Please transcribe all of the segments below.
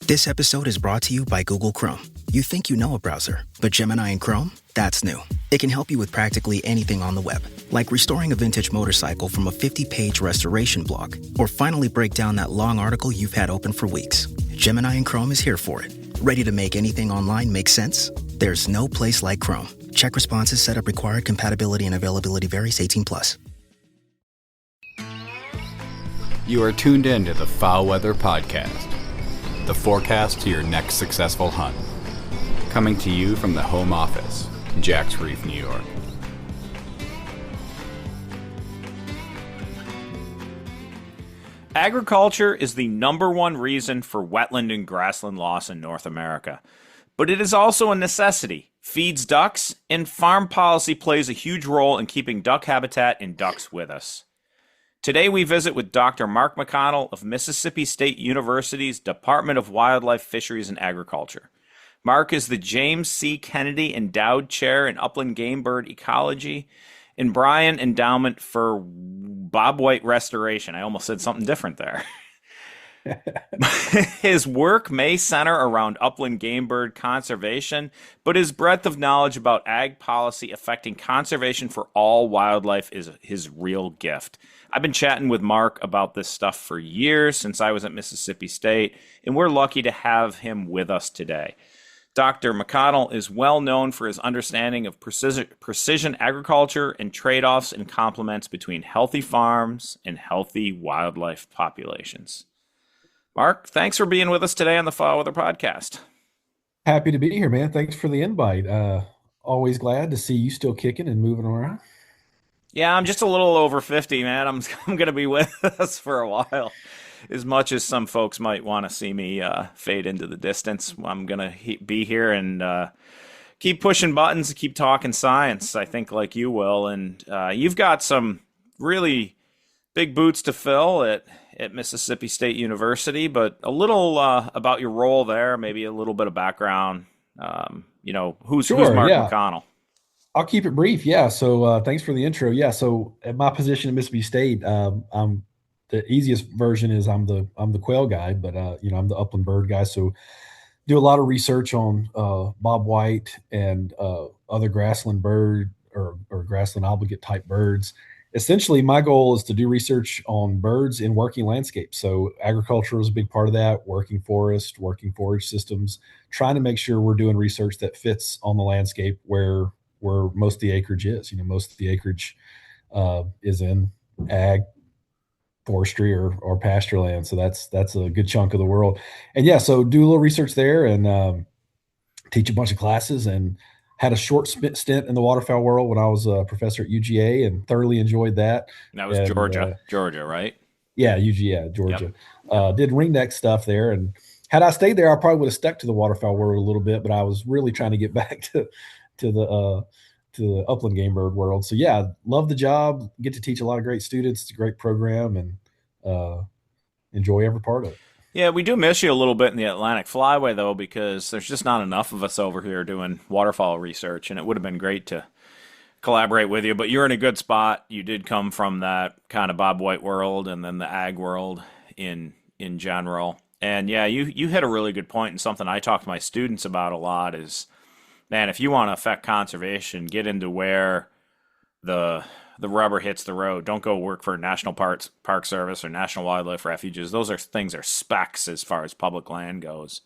This episode is brought to you by Google Chrome. You think you know a browser, but Gemini and Chrome? That's new. It can help you with practically anything on the web, like restoring a vintage motorcycle from a 50-page restoration blog, or finally break down that long article you've had open for weeks. Gemini and Chrome is here for it. Ready to make anything online make sense? There's no place like Chrome. Check responses, setup required, compatibility and availability varies, 18+. You are tuned in to the Foul Weather Podcast, the forecast to your next successful hunt. Coming to you from the home office, Jack's Reef, New York. Agriculture is the number one reason for wetland and grassland loss in North America. But it is also a necessity, feeds ducks, and farm policy plays a huge role in keeping duck habitat and ducks with us. Today we visit with Dr. Mark McConnell of Mississippi State University's Department of Wildlife, Fisheries and Aquaculture. Mark is the James C. Kennedy Endowed Chair in Upland Gamebird Ecology and Bryan Endowment for Bobwhite Restoration. I almost said something different there. His work may center around upland game bird conservation, but his breadth of knowledge about ag policy affecting conservation for all wildlife is his real gift. I've been chatting with Mark about this stuff for years since I was at Mississippi State, and we're lucky to have him with us today. Dr. McConnell is well known for his understanding of precision agriculture and trade-offs and complements between healthy farms and healthy wildlife populations. Mark, thanks for being with us today on the Foul Weather Podcast. Happy to be here, man. Thanks for the invite. Always glad to see you still kicking and moving around. Yeah, I'm just a little over 50, man. I'm going to be with us for a while. As much as some folks might want to see me fade into the distance, I'm going to be here and keep pushing buttons, keep talking science, I think, like you will. And you've got some really big boots to fill at Mississippi State University, but a little about your role there, maybe a little bit of background. Who's Mark McConnell? I'll keep it brief. Yeah. So thanks for the intro. Yeah. So at my position at Mississippi State, I'm the easiest version is I'm the quail guy, but I'm the upland bird guy. So do a lot of research on bobwhite and other grassland bird or grassland obligate type birds. Essentially, my goal is to do research on birds in working landscapes. So agriculture is a big part of that, working forest, working forage systems, trying to make sure we're doing research that fits on the landscape where most of the acreage is. Most of the acreage is in ag, forestry, or pasture land. So that's a good chunk of the world. And yeah, so do a little research there and teach a bunch of classes, and had a short stint in the waterfowl world when I was a professor at UGA and thoroughly enjoyed that. That was Georgia, right? Yeah, UGA, Georgia. Yep. Did ringneck stuff there. And had I stayed there, I probably would have stuck to the waterfowl world a little bit, but I was really trying to get back to the upland game bird world. So yeah, love the job, get to teach a lot of great students. It's a great program and enjoy every part of it. Yeah, we do miss you a little bit in the Atlantic Flyway, though, because there's just not enough of us over here doing waterfowl research, and it would have been great to collaborate with you. But you're in a good spot. You did come from that kind of bobwhite world and then the ag world in general. And yeah, you hit a really good point, and something I talk to my students about a lot is, man, if you want to affect conservation, get into where the rubber hits the road. Don't go work for National Park Service or National Wildlife Refuges. Those are specs as far as public land goes.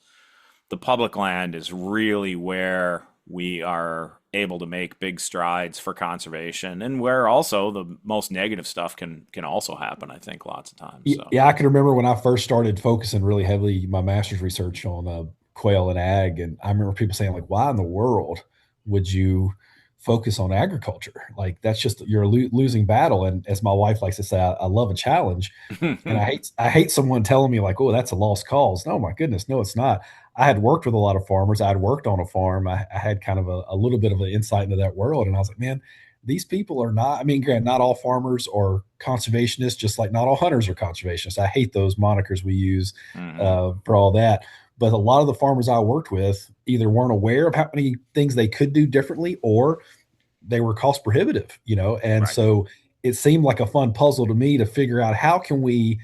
The public land is really where we are able to make big strides for conservation, and where also the most negative stuff can also happen, I think, lots of times. So. Yeah, I can remember when I first started focusing really heavily my master's research on quail and ag, and I remember people saying, like, why in the world would you focus on agriculture? Like, that's just, you're a losing battle. And as my wife likes to say, I love a challenge. And I hate someone telling me, like, oh, that's a lost cause. No, my goodness, no, it's not. I had worked with a lot of farmers. I had worked on a farm. I had kind of a little bit of an insight into that world. And I was like, man, these people are not, granted, not all farmers are conservationists, just like not all hunters are conservationists. I hate those monikers we use for all that. But a lot of the farmers I worked with either weren't aware of how many things they could do differently, or they were cost prohibitive, And right. So it seemed like a fun puzzle to me to figure out, how can we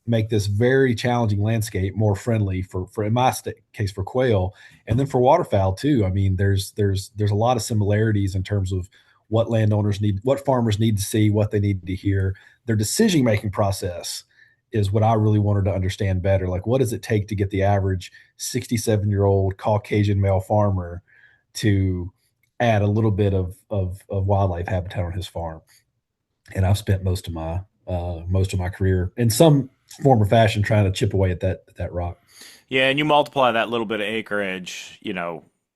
make this very challenging landscape more friendly for in my case for quail, and then for waterfowl too. I mean, there's a lot of similarities in terms of what landowners need, what farmers need to see, what they need to hear. Their decision making process is what I really wanted to understand better. Like, what does it take to get the average 67-year-old Caucasian male farmer to add a little bit of wildlife habitat on his farm? And I've spent most of my career in some form or fashion trying to chip away at that rock. Yeah, and you multiply that little bit of acreage,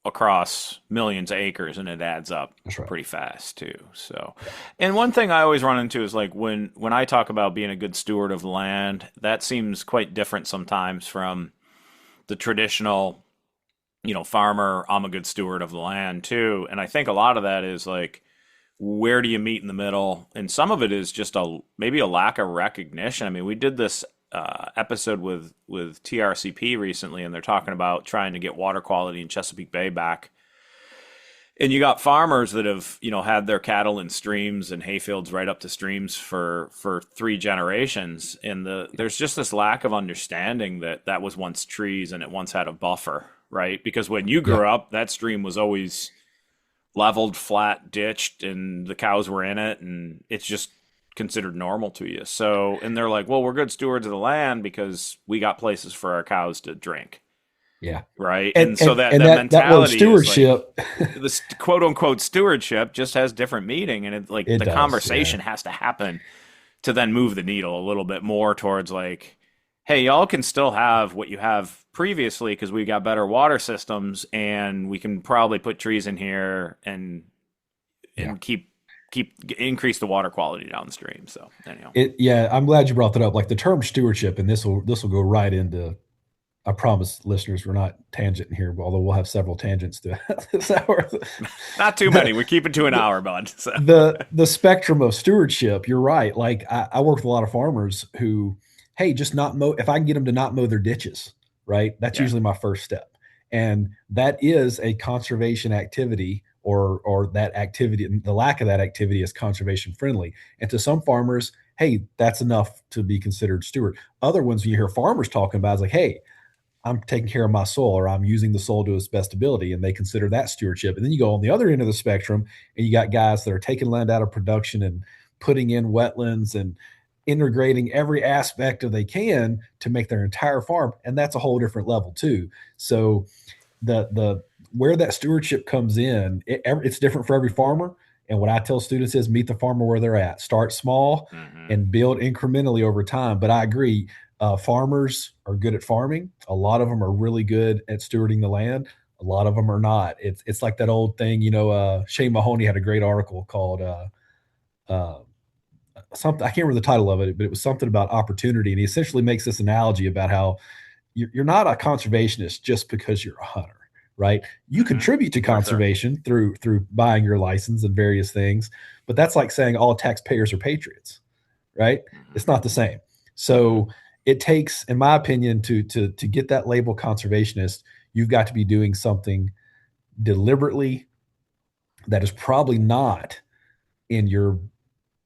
across millions of acres, and it adds up That's right. pretty fast too. So, and one thing I always run into is like when I talk about being a good steward of the land, that seems quite different sometimes from the traditional, farmer. I'm a good steward of the land too, and I think a lot of that is like, where do you meet in the middle? And some of it is just maybe a lack of recognition. I mean, we did this episode with TRCP recently, and they're talking about trying to get water quality in Chesapeake Bay back. And you got farmers that have, had their cattle in streams and hayfields right up to streams for 3 generations. And there's just this lack of understanding that was once trees and it once had a buffer, right? Because when you grew up, that stream was always leveled, flat, ditched, and the cows were in it, and it's just considered normal to you. So, and they're like, well, we're good stewards of the land because we got places for our cows to drink. Yeah. Right. And so that mentality that word stewardship, is like, this quote unquote stewardship just has different meaning. And the conversation has to happen to then move the needle a little bit more towards like, hey, y'all can still have what you have previously because we got better water systems, and we can probably put trees in here and keep increase the water quality downstream. So anyhow, I'm glad you brought that up. Like the term stewardship, and this will go right into. I promise listeners we're not tangenting here, although we'll have several tangents to this hour. Not too many. We keep it to an hour, bud. So. The spectrum of stewardship. You're right. Like I work with a lot of farmers who, hey, just not mow. If I can get them to not mow their ditches, right? That's usually my first step. And that is a conservation activity, or that activity, the lack of that activity is conservation friendly. And to some farmers, hey, that's enough to be considered steward. Other ones, when you hear farmers talking about, is like, hey, I'm taking care of my soil, or I'm using the soil to its best ability, and they consider that stewardship. And then you go on the other end of the spectrum, and you got guys that are taking land out of production and putting in wetlands and integrating every aspect of they can to make their entire farm, and that's a whole different level too. So the where that stewardship comes in, it's different for every farmer. And what I tell students is meet the farmer where they're at. Start small and build incrementally over time. But I agree, farmers are good at farming. A lot of them are really good at stewarding the land. A lot of them are not. It's like that old thing, Shane Mahoney had a great article called something, I can't remember the title of it, but it was something about opportunity. And he essentially makes this analogy about how you're not a conservationist just because you're a hunter, right? You contribute to conservation through buying your license and various things, but that's like saying all taxpayers are patriots, right? It's not the same. So it takes, in my opinion, to get that label conservationist, you've got to be doing something deliberately that is probably not in your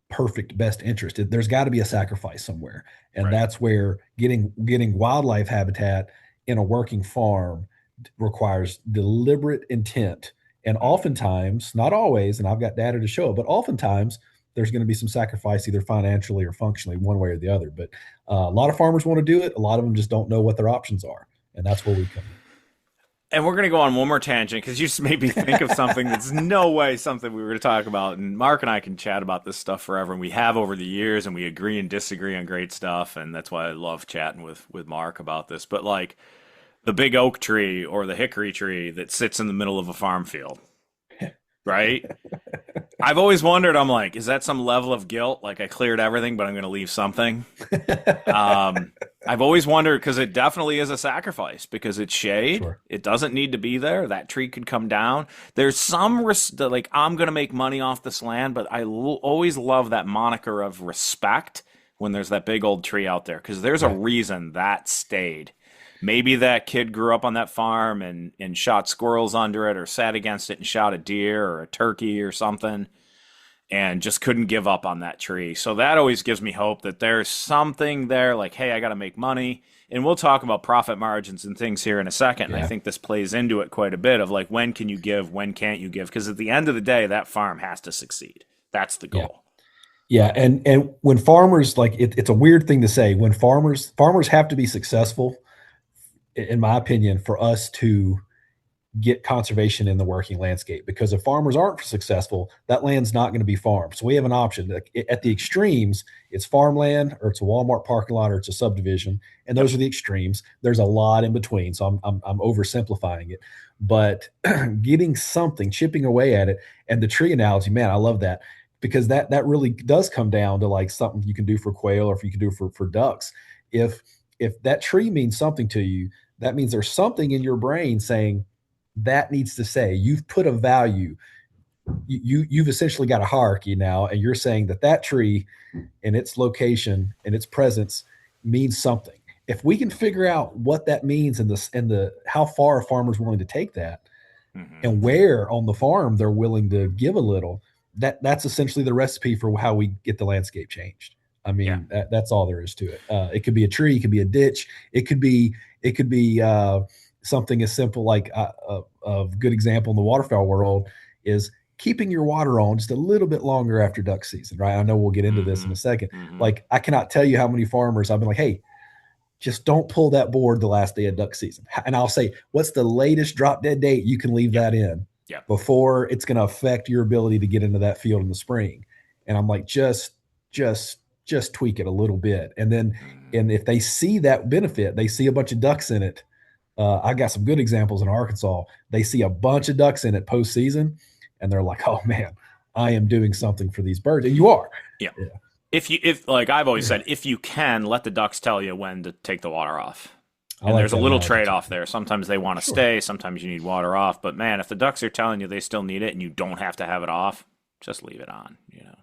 perfect best interest. There's got to be a sacrifice somewhere. And that's where getting wildlife habitat in a working farm requires deliberate intent. And oftentimes, not always, and I've got data to show it, but oftentimes there's going to be some sacrifice either financially or functionally, one way or the other. But a lot of farmers want to do it. A lot of them just don't know what their options are. And that's where we come in. And we're going to go on one more tangent because you just made me think of something that's no way something we were going to talk about. And Mark and I can chat about this stuff forever. And we have over the years, and we agree and disagree on great stuff. And that's why I love chatting with Mark about this. But like the big oak tree or the hickory tree that sits in the middle of a farm field, right? I've always wondered, I'm like, is that some level of guilt? Like I cleared everything, but I'm going to leave something. I've always wondered, because it definitely is a sacrifice, because it's shade. Sure. It doesn't need to be there. That tree could come down. There's some like, I'm going to make money off this land, but I always love that moniker of respect when there's that big old tree out there, because there's a reason that stayed. Maybe that kid grew up on that farm and shot squirrels under it, or sat against it and shot a deer or a turkey or something. and just couldn't give up on that tree. So that always gives me hope that there's something there like, hey, I got to make money. And we'll talk about profit margins and things here in a second. Yeah. And I think this plays into it quite a bit of like, when can you give? When can't you give? Because at the end of the day, that farm has to succeed. That's the goal. Yeah. And when farmers, like it's a weird thing to say, when farmers have to be successful, in my opinion, for us to get conservation in the working landscape, because if farmers aren't successful, that land's not going to be farmed. So we have an option. At the extremes, it's farmland, or it's a Walmart parking lot, or it's a subdivision, and those are the extremes. There's a lot in between, so I'm oversimplifying it, but getting something, chipping away at it. And the tree analogy, man, I love that, because that really does come down to like something you can do for quail, or if you can do for ducks. If that tree means something to you, that means there's something in your brain saying, that needs to say, you've put a value, you've essentially got a hierarchy now, and you're saying that tree and its location and its presence means something. If we can figure out what that means, and the how far a farmer's willing to take that, and where on the farm they're willing to give a little, that's essentially the recipe for how we get the landscape changed. I mean, that's all there is to it. It could be a tree, it could be a ditch, it could be something as simple like a good example in the waterfowl world is keeping your water on just a little bit longer after duck season, right? I know we'll get into this in a second. Like, I cannot tell you how many farmers I've been like, hey, just don't pull that board the last day of duck season. And I'll say, what's the latest drop dead date you can leave that in before it's going to affect your ability to get into that field in the spring? And I'm like, just tweak it a little bit. And then, and if they see that benefit, they see a bunch of ducks in it. I got some good examples in Arkansas. They see a bunch of ducks in it postseason, and they're like, "Oh man, I am doing something for these birds." And you are. Yeah. If like I've always said, if you can, let the ducks tell you when to take the water off. And there's a little trade-off there. Sometimes they want to stay. Sometimes you need water off. But man, if the ducks are telling you they still need it and you don't have to have it off, just leave it on.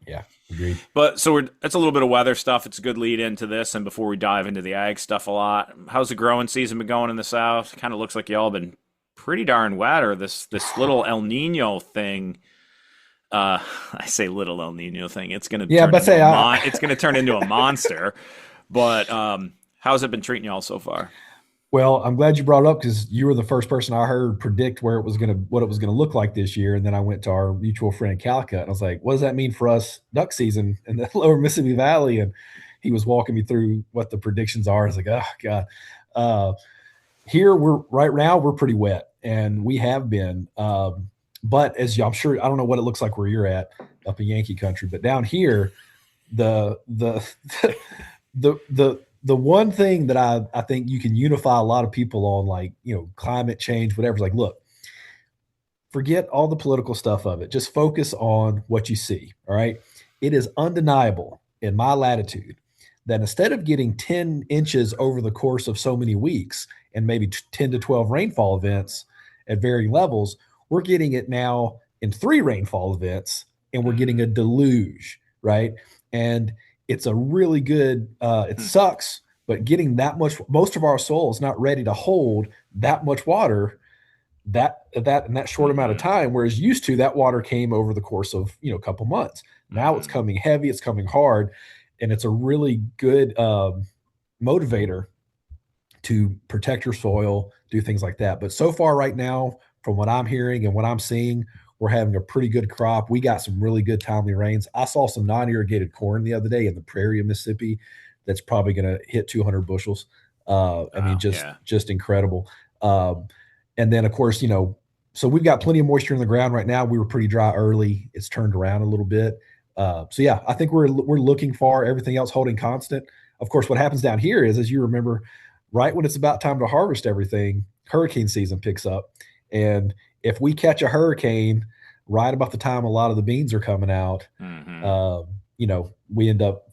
Yeah. Agreed. But so it's a little bit of weather stuff. It's a good lead into this. And before we dive into the ag stuff a lot, how's the growing season been going in the South? Kind of looks like y'all been pretty darn wet, or this little El Nino thing. I say little El Nino thing. It's going to it's going to turn into a monster. But how's it been treating y'all so far? Well, I'm glad you brought it up, because you were the first person I heard predict what it was going to look like this year. And then I went to our mutual friend Calicut, and I was like, what does that mean for us duck season in the lower Mississippi Valley? And he was walking me through what the predictions are. I was like, oh God. Here right now we're pretty wet, and we have been. But as I'm sure, I don't know what it looks like where you're at up in Yankee country, but down here, the one thing that I think you can unify a lot of people on, like, climate change, whatever, is like, look, forget all the political stuff of it. Just focus on what you see. All right. It is undeniable in my latitude that instead of getting 10 inches over the course of so many weeks and maybe 10 to 12 rainfall events at varying levels, we're getting it now in 3 rainfall events, and we're getting a deluge. Right. And it's a really good, it sucks, but getting that much, most of our soil is not ready to hold that much water that in that short amount of time. Whereas used to, that water came over the course of, a couple months. Now it's coming heavy, it's coming hard, and it's a really good motivator to protect your soil, do things like that. But so far right now, from what I'm hearing and what I'm seeing, we're having a pretty good crop. We got some really good timely rains. I saw some non-irrigated corn the other day in the prairie of Mississippi that's probably going to hit 200 bushels. Just incredible. And then, of course, so we've got plenty of moisture in the ground right now. We were pretty dry early. It's turned around a little bit. So yeah, I think we're looking for everything else holding constant. Of course, what happens down here is, as you remember, right when it's about time to harvest everything, hurricane season picks up. And if we catch a hurricane right about the time a lot of the beans are coming out,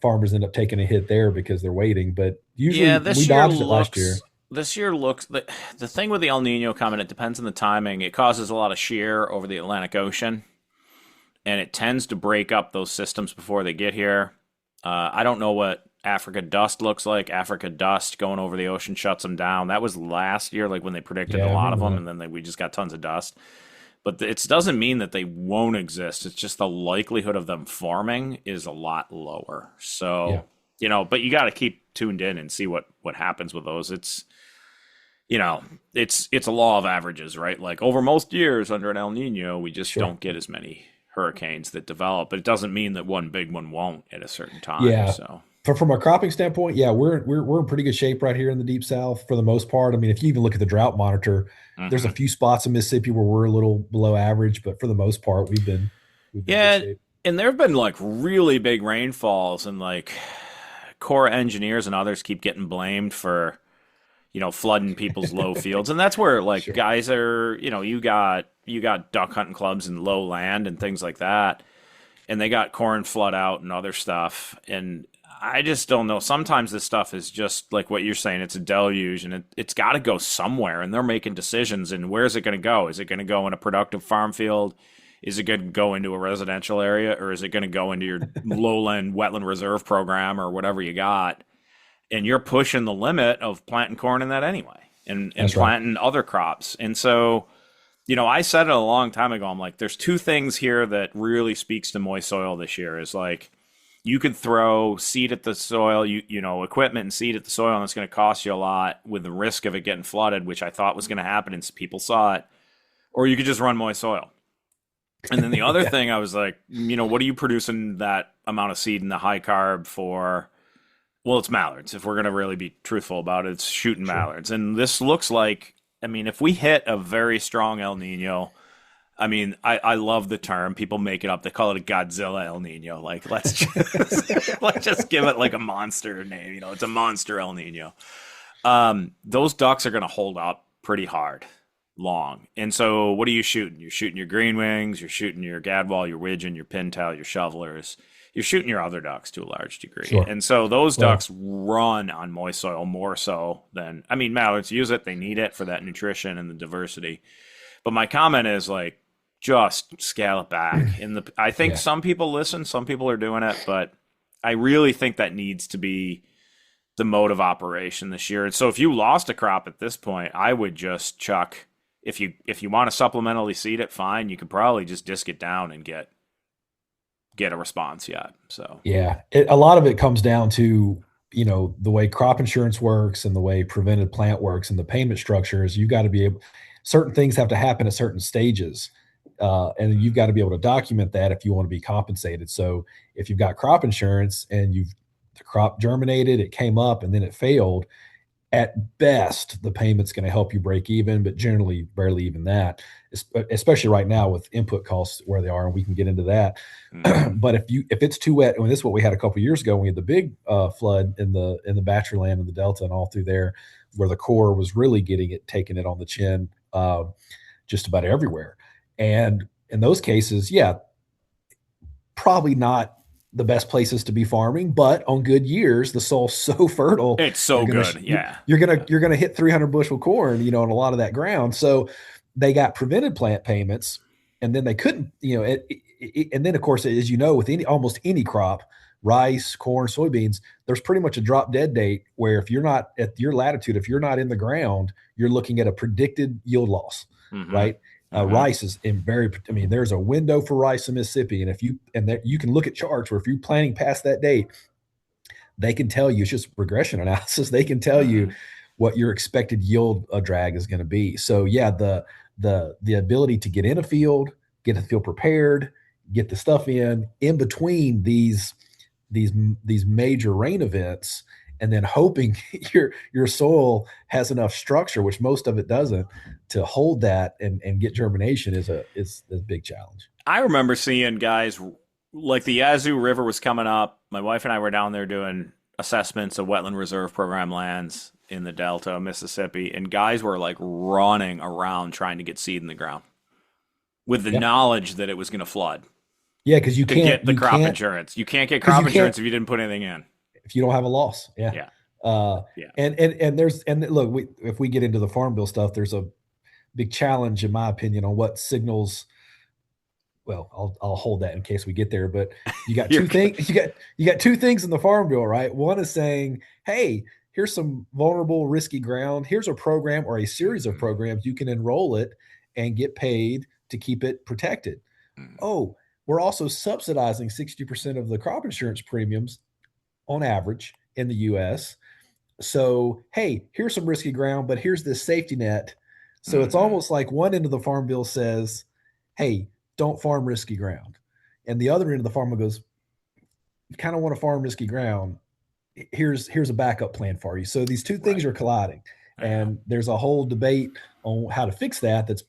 farmers end up taking a hit there because they're waiting. But usually we dodged it last year. This year looks, the thing with the El Nino coming, it depends on the timing. It causes a lot of shear over the Atlantic Ocean, and it tends to break up those systems before they get here. I don't know what Africa dust looks like. Africa dust going over the ocean shuts them down. That was last year, like when they predicted a lot of them, and then we just got tons of dust. but it doesn't mean that they won't exist. It's just the likelihood of them forming is a lot lower. Yeah. So, but you got to keep tuned in and see what happens with those. It's a law of averages, right? Like over most years under an El Nino, we just don't get as many hurricanes that develop, but it doesn't mean that one big one won't at a certain time. Yeah. So From a cropping standpoint, yeah, we're in pretty good shape right here in the Deep South for the most part. I mean, if you even look at the drought monitor, there's a few spots in Mississippi where we're a little below average, but for the most part, we've been in good shape. And there have been like really big rainfalls, and like Corps engineers and others keep getting blamed for flooding people's low fields, and that's where like guys are. You got duck hunting clubs in low land and things like that, and they got corn flood out and other stuff, and I just don't know. Sometimes this stuff is just like what you're saying. It's a deluge, and it's got to go somewhere, and they're making decisions. And where's it going to go? Is it going to go in a productive farm field? Is it going to go into a residential area, or is it going to go into your lowland wetland reserve program or whatever you got? And you're pushing the limit of planting corn in that anyway, and planting other crops. And so, I said it a long time ago. I'm like, there's two things here that really speaks to moist soil this year. Is like, you could throw seed at the soil, equipment and seed at the soil, and it's going to cost you a lot with the risk of it getting flooded, which I thought was going to happen, and people saw it. Or you could just run moist soil. And then the other thing, I was like, what are you producing that amount of seed in the high carb for? Well, it's mallards. If we're going to really be truthful about it, it's shooting mallards. And this looks like, if we hit a very strong El Nino, I love the term. People make it up. They call it a Godzilla El Nino. Like, let's just give it like a monster name. It's a monster El Nino. Those ducks are going to hold up pretty hard, long. And so what are you shooting? You're shooting your green wings. You're shooting your gadwall, your widgeon, your pintail, your shovelers. You're shooting your other ducks to a large degree. And so those ducks run on moist soil more so than, mallards use it. They need it for that nutrition and the diversity. But my comment is like, just scale it back. I think some people listen, some people are doing it, but I really think that needs to be the mode of operation this year. And so if you lost a crop at this point, I would just chuck, if you want to supplementally seed it, fine. You could probably just disc it down and get a response yet. So a lot of it comes down to the way crop insurance works and the way prevented plant works and the payment structures. You got to be able, certain things have to happen at certain stages, and you've got to be able to document that if you want to be compensated. So if you've got crop insurance and the crop germinated, it came up and then it failed, at best the payment's going to help you break even, but generally barely even that, especially right now with input costs where they are, and we can get into that. But if it's too wet, and this is what we had a couple of years ago when we had the big flood in the Bachelor land and the Delta and all through there, where the Corps was really taking it on the chin, just about everywhere. And in those cases, probably not the best places to be farming, but on good years, the soil's so fertile. It's so good. You're gonna hit 300 bushel corn, on a lot of that ground. So they got prevented plant payments, and then they couldn't, and then of course, as with almost any crop, rice, corn, soybeans, there's pretty much a drop dead date where if you're not at your latitude, if you're not in the ground, you're looking at a predicted yield loss, right? Rice is there's a window for rice in Mississippi. And you can look at charts where if you're planting past that date, they can tell you, it's just regression analysis. They can tell you what your expected yield drag is going to be. So the ability to get in a field, get the field prepared, get the stuff in between these major rain events, and then hoping your soil has enough structure, which most of it doesn't, to hold that and get germination is a big challenge. I remember seeing guys like the Yazoo River was coming up. My wife and I were down there doing assessments of wetland reserve program lands in the Delta of Mississippi, and guys were like running around trying to get seed in the ground with the knowledge that it was going to flood. Yeah, because you can't get the crop insurance. You can't get crop insurance if you didn't put anything in. If you don't have a loss. And look, if we get into the Farm Bill stuff, there's a big challenge, in my opinion, on what signals. Well, I'll hold that in case we get there. But you got two things. You got two things in the Farm Bill, right? One is saying, hey, here's some vulnerable, risky ground. Here's a program or a series of programs you can enroll it and get paid to keep it protected. Mm. Oh, we're also subsidizing 60% of the crop insurance premiums on average in the US. So, hey, here's some risky ground, but here's this safety net. So it's almost like one end of the farm bill says, hey, don't farm risky ground. And the other end of the farm bill goes, you kind of want to farm risky ground. Here's a backup plan for you. So these two things are colliding. And there's a whole debate on how to fix that. That's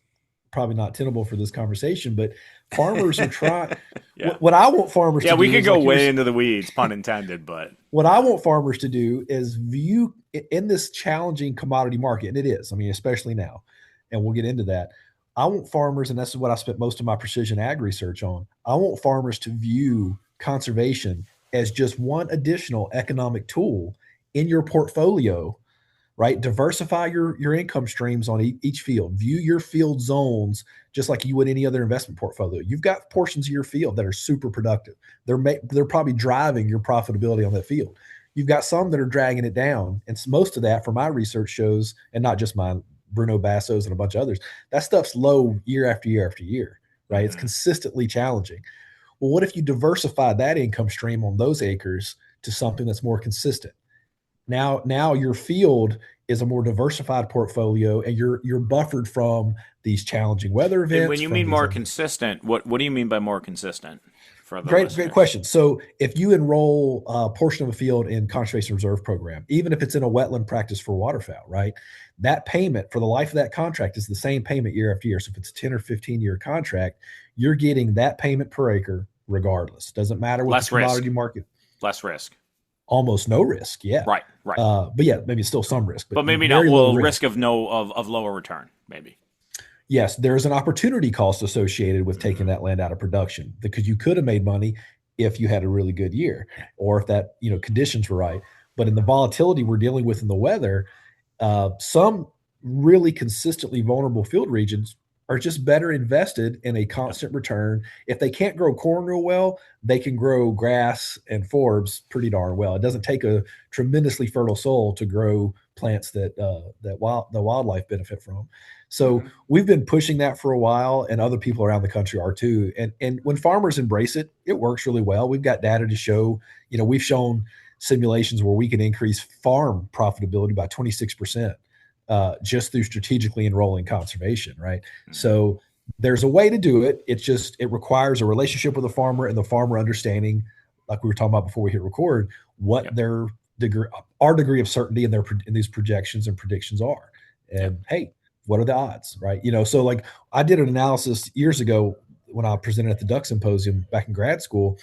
probably not tenable for this conversation, but farmers are trying. What I want farmers to do. Yeah, we could go like way into the weeds, pun intended, but what I want farmers to do is view in this challenging commodity market, and it is, I mean, especially now, and we'll get into that. I want farmers, and this is what I spent most of my precision ag research on. I want farmers to view conservation as just one additional economic tool in your portfolio, right? Diversify your income streams on each field. View your field zones just like you would any other investment portfolio. You've got portions of your field that are super productive. They're probably driving your profitability on that field. You've got some that are dragging it down. And most of that, from my research, shows, and not just mine, Bruno Basso's and a bunch of others, that stuff's low year after year after year, right? It's consistently challenging. Well, what if you diversify that income stream on those acres to something that's more consistent? Now your field is a more diversified portfolio, and you're buffered from these challenging weather events. And when you mean more consistent, what do you mean by more consistent? For the Great question. So if you enroll a portion of a field in conservation reserve program, even if it's in a wetland practice for waterfowl, right? That payment for the life of that contract is the same payment year after year. So if it's a 10 or 15-year contract, you're getting that payment per acre regardless. Doesn't matter what the commodity market. Less risk. Almost no risk. Yeah. Right. But yeah, maybe still some risk. But maybe not risk of lower return, maybe. Yes, there's an opportunity cost associated with taking that land out of production, because you could have made money if you had a really good year, or if that, conditions were right. But in the volatility we're dealing with in the weather, some really consistently vulnerable field regions are just better invested in a constant return. If they can't grow corn real well, they can grow grass and forbs pretty darn well. It doesn't take a tremendously fertile soil to grow plants that the wildlife benefit from. So we've been pushing that for a while, and other people around the country are too. And when farmers embrace it, it works really well. We've got data to show, we've shown simulations where we can increase farm profitability by 26%. Just through strategically enrolling conservation, right? So there's a way to do it. It requires a relationship with the farmer, and the farmer understanding, like we were talking about before we hit record, what their degree of certainty in these projections and predictions are. And hey, what are the odds, right? So like I did an analysis years ago when I presented at the Duck Symposium back in grad school,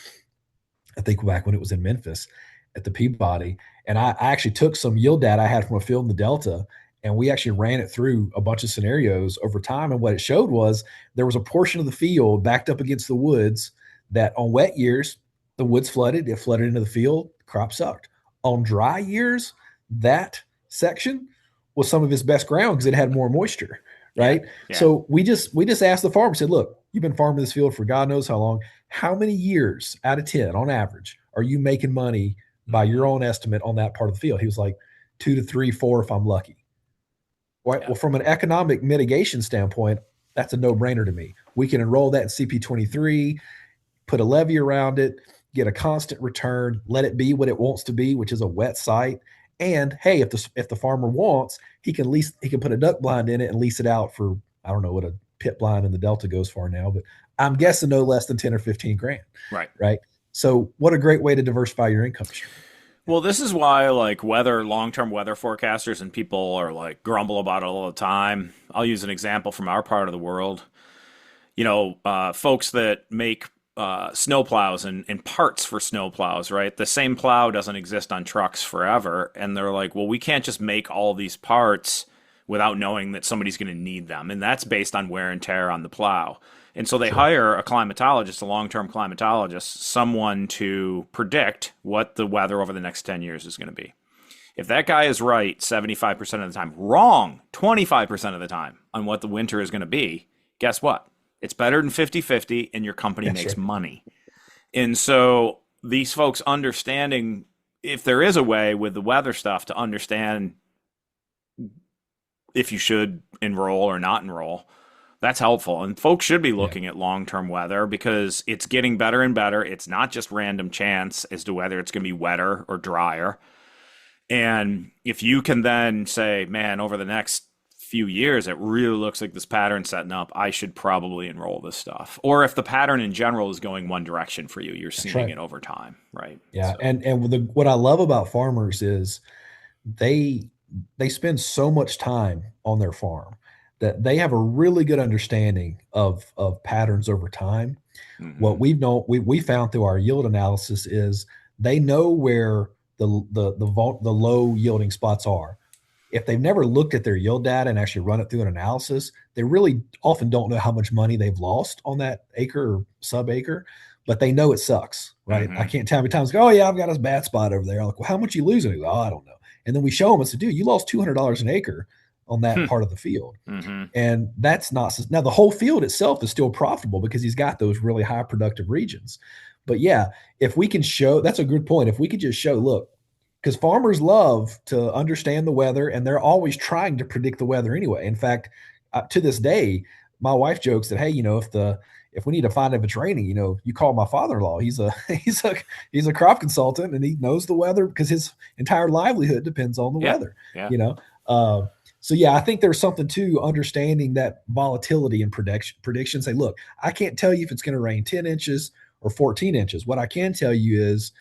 I think back when it was in Memphis at the Peabody. And I actually took some yield data I had from a field in the Delta, and we actually ran it through a bunch of scenarios over time. And what it showed was there was a portion of the field backed up against the woods that on wet years, the woods flooded, it flooded into the field, crop sucked. On dry years, that section was some of its best ground because it had more moisture, right? Yeah. So we just asked the farmer, said, look, you've been farming this field for God knows how long. How many years out of 10 on average are you making money by your own estimate on that part of the field? He was like 2 to 3, 4 if I'm lucky. Right. Yeah. Well, from an economic mitigation standpoint, that's a no-brainer to me. We can enroll that in CP23, put a levee around it, get a constant return, let it be what it wants to be, which is a wet site. And hey, if the farmer wants, he can put a duck blind in it and lease it out for, I don't know what a pit blind in the Delta goes for now, but I'm guessing no less than 10 or 15 grand. Right. So what a great way to diversify your income stream. Well, this is why long-term weather forecasters and people are like grumble about it all the time. I'll use an example from our part of the world. Folks that make snowplows and parts for snowplows, right? The same plow doesn't exist on trucks forever. And they're like, well, we can't just make all these parts without knowing that somebody's going to need them. And that's based on wear and tear on the plow. And so they hire a climatologist, a long-term climatologist, someone to predict what the weather over the next 10 years is going to be. If that guy is right 75% of the time, wrong 25% of the time on what the winter is going to be, guess what? It's better than 50-50, and your company makes money. And so these folks understanding, if there is a way with the weather stuff to understand if you should enroll or not enroll, That's helpful. And folks should be Yeah, looking at long-term weather because it's getting better and better. It's not just random chance as to whether it's going to be wetter or drier. And if you can then say, man, over the next few years, it really looks like this pattern's setting up, I should probably enroll this stuff. Or if the pattern in general is going one direction for you, you're that's seeing right. it over time, right? Yeah, So, what I love about farmers is they they spend so much time on their farm that they have a really good understanding of patterns over time. What mhm. we've known we found through our yield analysis is they know where the low yielding spots are. If they've never looked at their yield data and actually run it through an analysis, they really often don't know how much money they've lost on that acre or sub acre, but they know it sucks, right? I Mhm. can't tell how many times, go, oh, yeah, I've got a bad spot over there. I'm like, well, how much you losing? Oh, I don't know. And then we show them and say, dude, you lost $200 an acre on that part of the field. Mhm. And that's not now the whole field itself is still profitable because he's got those really high productive regions. But yeah, if we can show that's a good point. If we could just show, look, because farmers love to understand the weather and they're always trying to predict the weather anyway. In fact, to this day, my wife jokes that, hey, if we need to find if it's raining, you call my father-in-law. He's a he's a crop consultant and he knows the weather because his entire livelihood depends on the Yeah. weather. Yeah. You know, uh, so yeah, I think there's something to understanding that volatility and prediction. Say, look, I can't tell you if it's going to rain 10 inches or 14 inches. What I can tell you is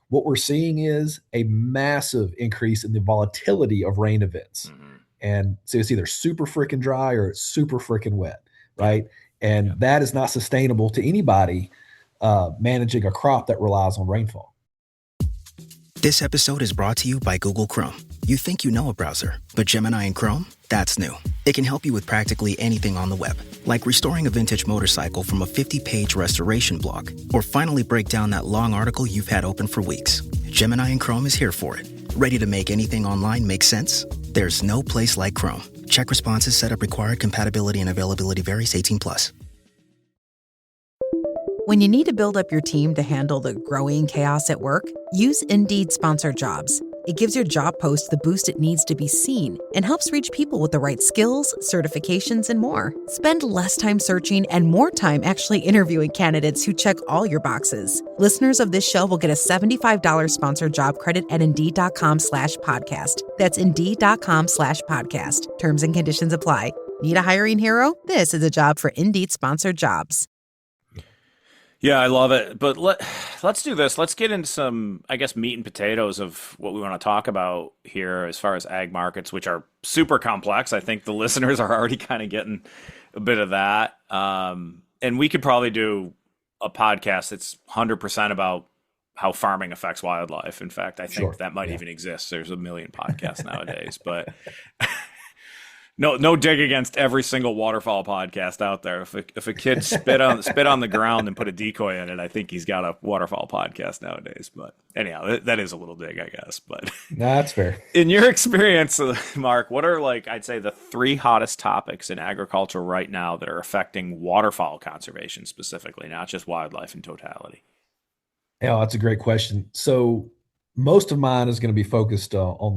what we're seeing is a massive increase in the volatility of rain events. Mhm. And so it's either super freaking dry or it's super freaking wet, Yeah. right? And Yeah. that is not sustainable to anybody managing a crop that relies on rainfall. This episode is brought to you by Google Chrome. You think you know a browser, but Gemini and Chrome? That's new. It can help you with practically anything on the web, like restoring a vintage motorcycle from a 50-page restoration blog, or finally break down that long article you've had open for weeks. Gemini and Chrome is here for it. Ready to make anything online make sense? There's no place like Chrome. Check responses, setup required, compatibility and availability varies 18+. When you need to build up your team to handle the growing chaos at work, use Indeed Sponsored Jobs. It gives your job post the boost it needs to be seen and helps reach people with the right skills, certifications, and more. Spend less time searching and more time actually interviewing candidates who check all your boxes. Listeners of this show will get a $75 sponsored job credit at Indeed.com/podcast. That's Indeed.com/podcast. Terms and conditions apply. Need a hiring hero? This is a job for Indeed Sponsored Jobs. Yeah, I love it. But let's do this. Let's get into some, I guess, meat and potatoes of what we want to talk about here as far as ag markets, which are super complex. I think the listeners are already kind of getting a bit of that. And we could probably do a podcast that's 100% about how farming affects wildlife. In fact, I think Sure. that might Yeah. even exist. There's a million podcasts nowadays, but no dig against every single waterfowl podcast out there. If a kid spit on the ground and put a decoy in it, I think he's got a waterfowl podcast nowadays. But anyhow, that is a little dig, I guess. But That's fair. in your experience, Mark, what are I'd say the three hottest topics in agriculture right now that are affecting waterfowl conservation specifically, not just wildlife in totality? Yeah, that's a great question. So most of mine is going to be focused on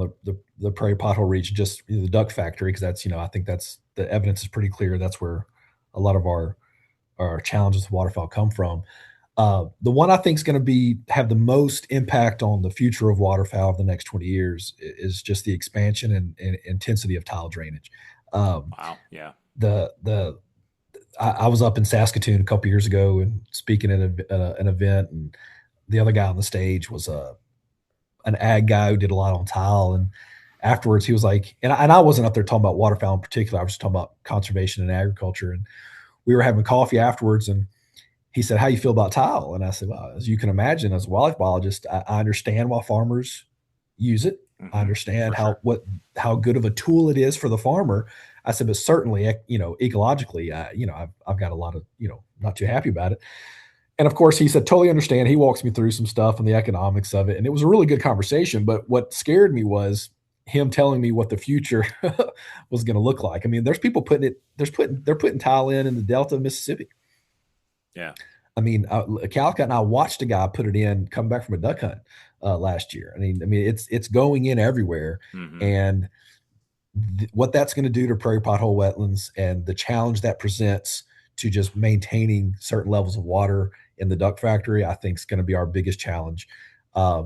the prairie pothole region, just the duck factory, because that's I think that's the evidence is pretty clear. That's where a lot of our challenges with waterfowl come from. The one I think is going to have the most impact on the future of waterfowl of the next 20 years is just the expansion and intensity of tile drainage. Um, Wow. Yeah. the I was up in Saskatoon a couple years ago and speaking at an event, and the other guy on the stage was an ag guy who did a lot on tile. And afterwards, he was like, and I wasn't up there talking about waterfowl in particular. I was just talking about conservation and agriculture. And we were having coffee afterwards, and he said, "How you feel about tile?" And I said, "Well, as you can imagine, as a wildlife biologist, I understand why farmers use it. I understand For sure. how good of a tool it is for the farmer." I said, "But certainly, ecologically, I've got a lot of not too happy about it." And of course, he said, "Totally understand." He walks me through some stuff and the economics of it, and it was a really good conversation. But what scared me was him telling me what the future was going to look like. I mean, there's people they're putting tile in the Delta of Mississippi. Yeah. I mean, Calca and I watched a guy put it in, come back from a duck hunt last year. I mean, it's going in everywhere, Hmm. and what that's going to do to prairie pothole wetlands and the challenge that presents to just maintaining certain levels of water in the duck factory, I think is going to be our biggest challenge.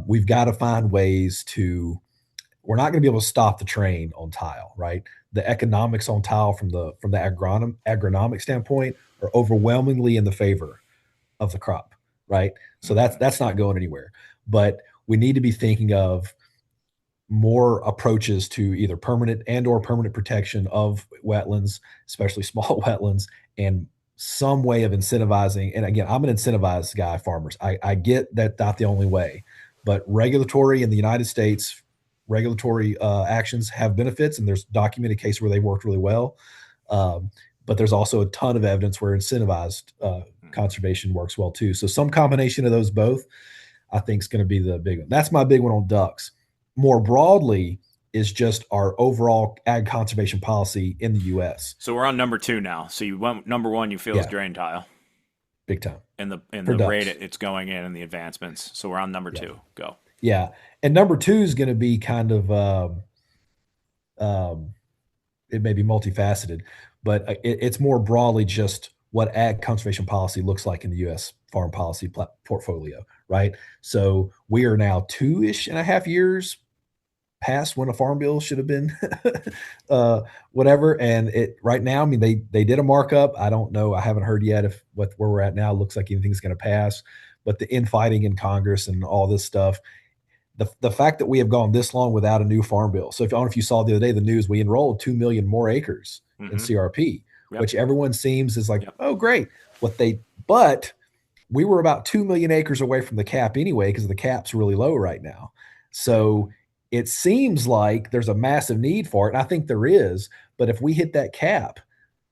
We've got to find ways to. We're not going to be able to stop the train on tile, right? The economics on tile from the agronomic standpoint are overwhelmingly in the favor of the crop, right? So that's not going anywhere. But we need to be thinking of more approaches to either permanent and or permanent protection of wetlands, especially small wetlands, and some way of incentivizing. And again, I'm an incentivized guy, farmers. I get that not the only way, but regulatory in the United States, regulatory actions have benefits, and there's documented cases where they worked really well. But there's also a ton of evidence where incentivized conservation works well too. So some combination of those both, I think, is going to be the big one. That's my big one on ducks. More broadly is just our overall ag conservation policy in the U.S. So we're on number 2 now. So you went number 1. You feel is drain tile, big time, and the ducks. rate it's going in and the advancements. So we're on number 2. Go. Yeah, and number 2 is going to be kind of it may be multifaceted, but it's more broadly just what ag conservation policy looks like in the U.S. farm policy portfolio, right? So we are now 2.5 years past when a farm bill should have been whatever. And it right now, I mean, they did a markup. I don't know. I haven't heard yet if where we're at now looks like anything's going to pass. But the infighting in Congress and all this stuff, the fact that we have gone this long without a new farm bill. So I don't know if you saw the other day the news, we enrolled 2 million more acres in CRP, which everyone seems is like, oh, great. But we were about 2 million acres away from the cap anyway, because the cap's really low right now. So it seems like there's a massive need for it. And I think there is, but if we hit that cap,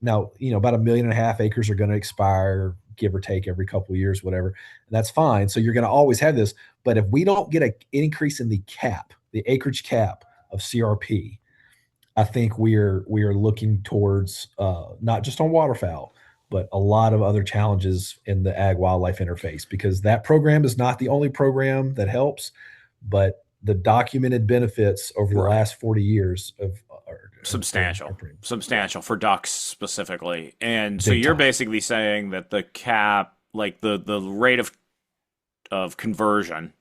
now, about 1.5 million acres are going to expire, give or take every couple of years, whatever. And that's fine. So you're going to always have this. But if we don't get an increase in the cap, the acreage cap of CRP, I think we are looking towards not just on waterfowl, but a lot of other challenges in the ag wildlife interface, because that program is not the only program that helps, but the documented benefits over the last 40 years are substantial for ducks specifically. And so you're basically saying that the cap, like the rate of conversion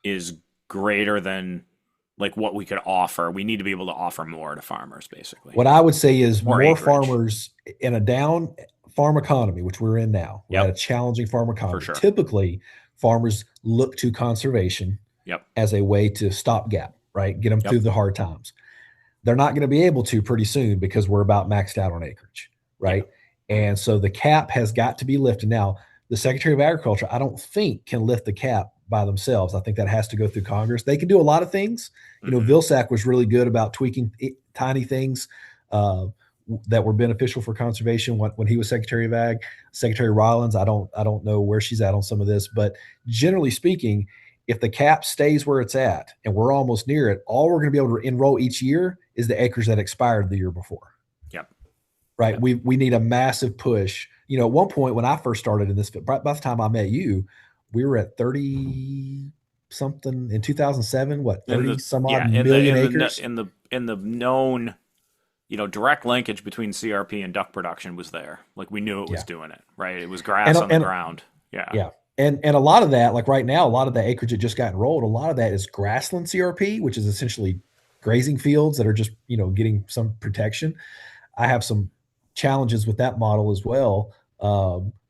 is greater than like what we could offer. We need to be able to offer more to farmers, basically. What I would say is more farmers in a down farm economy, which we're in now. We're at a challenging farm economy. Sure. Typically, farmers look to conservation as a way to stopgap, right? Get them through the hard times. They're not going to be able to pretty soon because we're about maxed out on acreage, right? And so the cap has got to be lifted. Now, the Secretary of Agriculture, I don't think, can lift the cap by themselves. I think that has to go through Congress. They can do a lot of things. Vilsack was really good about tweaking tiny things that were beneficial for conservation when he was Secretary of Ag. Secretary Rollins, I don't know where she's at on some of this, but generally speaking, if the cap stays where it's at and we're almost near it, all we're going to be able to enroll each year is the acres that expired the year before. Right. We need a massive push. At one point when I first started in this, by the time I met you, we were at 30 something in 2007. What, 30 some odd million acres? In the known, direct linkage between CRP and duck production was there. Like we knew it was doing it, right? It was grass on the ground. Yeah. And a lot of that, like right now, a lot of the acreage that just got enrolled, a lot of that is grassland CRP, which is essentially grazing fields that are just, getting some protection. I have some challenges with that model as well,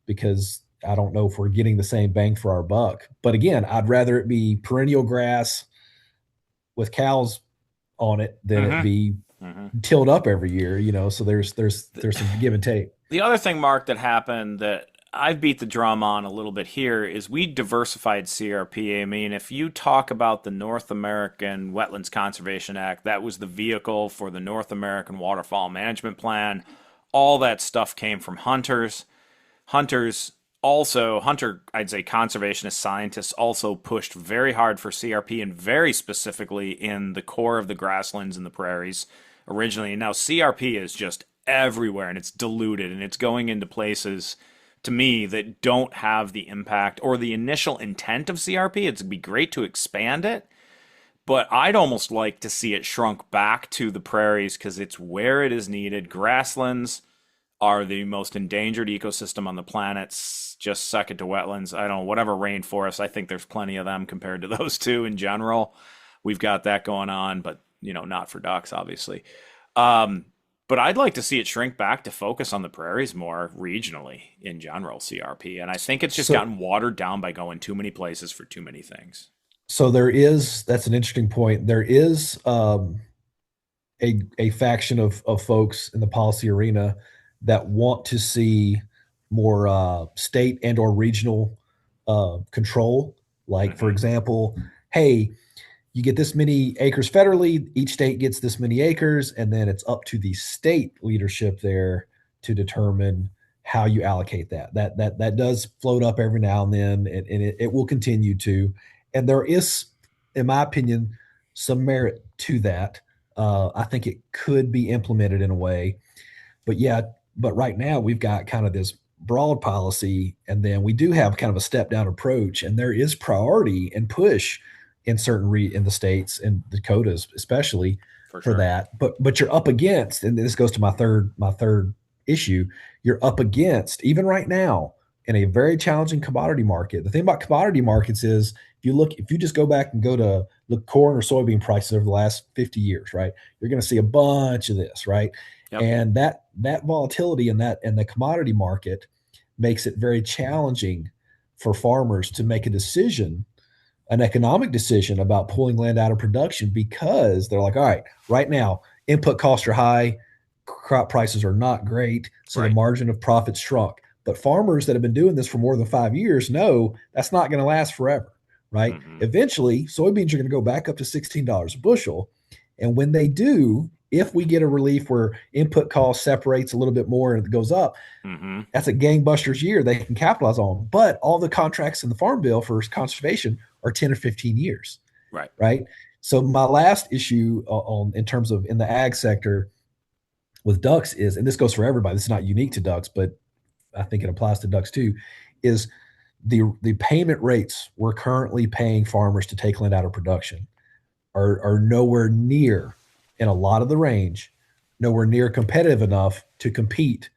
because I don't know if we're getting the same bang for our buck. But again, I'd rather it be perennial grass with cows on it than it be tilled up every year, so there's some give and take. The other thing, Mark, that happened that I've beat the drum on a little bit here is we diversified CRP. I mean, if you talk about the North American Wetlands Conservation Act, that was the vehicle for the North American Waterfowl Management Plan. All that stuff came from hunters. I'd say conservationist scientists also pushed very hard for CRP, and very specifically in the core of the grasslands and the prairies originally. And now CRP is just everywhere, and it's diluted, and it's going into places, to me, that don't have the impact or the initial intent of CRP. It'd be great to expand it, But I'd almost like to see it shrunk back to the prairies because it's where it is needed. Grasslands are the most endangered ecosystem on the planet, just second to wetlands. I don't know, whatever rainforests, I think there's plenty of them compared to those two in general. We've got that going on, but not for ducks, obviously. But I'd like to see it shrink back to focus on the prairies more regionally in general, CRP. And I think it's just gotten watered down by going too many places for too many things. So that's an interesting point. There is a faction of folks in the policy arena that want to see more state and or regional control. Like, for example, hey, you get this many acres federally, each state gets this many acres, and then it's up to the state leadership there to determine how you allocate that. That does float up every now and then, and it will continue to. And there is, in my opinion, some merit to that. I think it could be implemented in a way. But right now we've got kind of this broad policy, and then we do have kind of a step down approach, and there is priority and push in certain in the states and Dakotas, especially for that. But you're up against, and this goes to my third issue, you're up against, even right now, in a very challenging commodity market. The thing about commodity markets is if you just go back and go to look corn or soybean prices over the last 50 years, right? You're going to see a bunch of this, right? Yep. And that volatility in the commodity market makes it very challenging for farmers to make an economic decision about pulling land out of production, because they're like, all right, right now, input costs are high, crop prices are not great, so the margin of profit shrunk. But farmers that have been doing this for more than 5 years know that's not going to last forever, right? Mm-hmm. Eventually, soybeans are going to go back up to $16 a bushel. And when they do, if we get a relief where input cost separates a little bit more and it goes up, that's a gangbusters year they can capitalize on. But all the contracts in the Farm Bill for conservation are 10 or 15 years. Right. So my last issue in terms of in the ag sector with ducks is, and this goes for everybody, this is not unique to ducks, but I think it applies to ducks too, is the payment rates we're currently paying farmers to take land out of production are nowhere near, in a lot of the range, nowhere near competitive enough to compete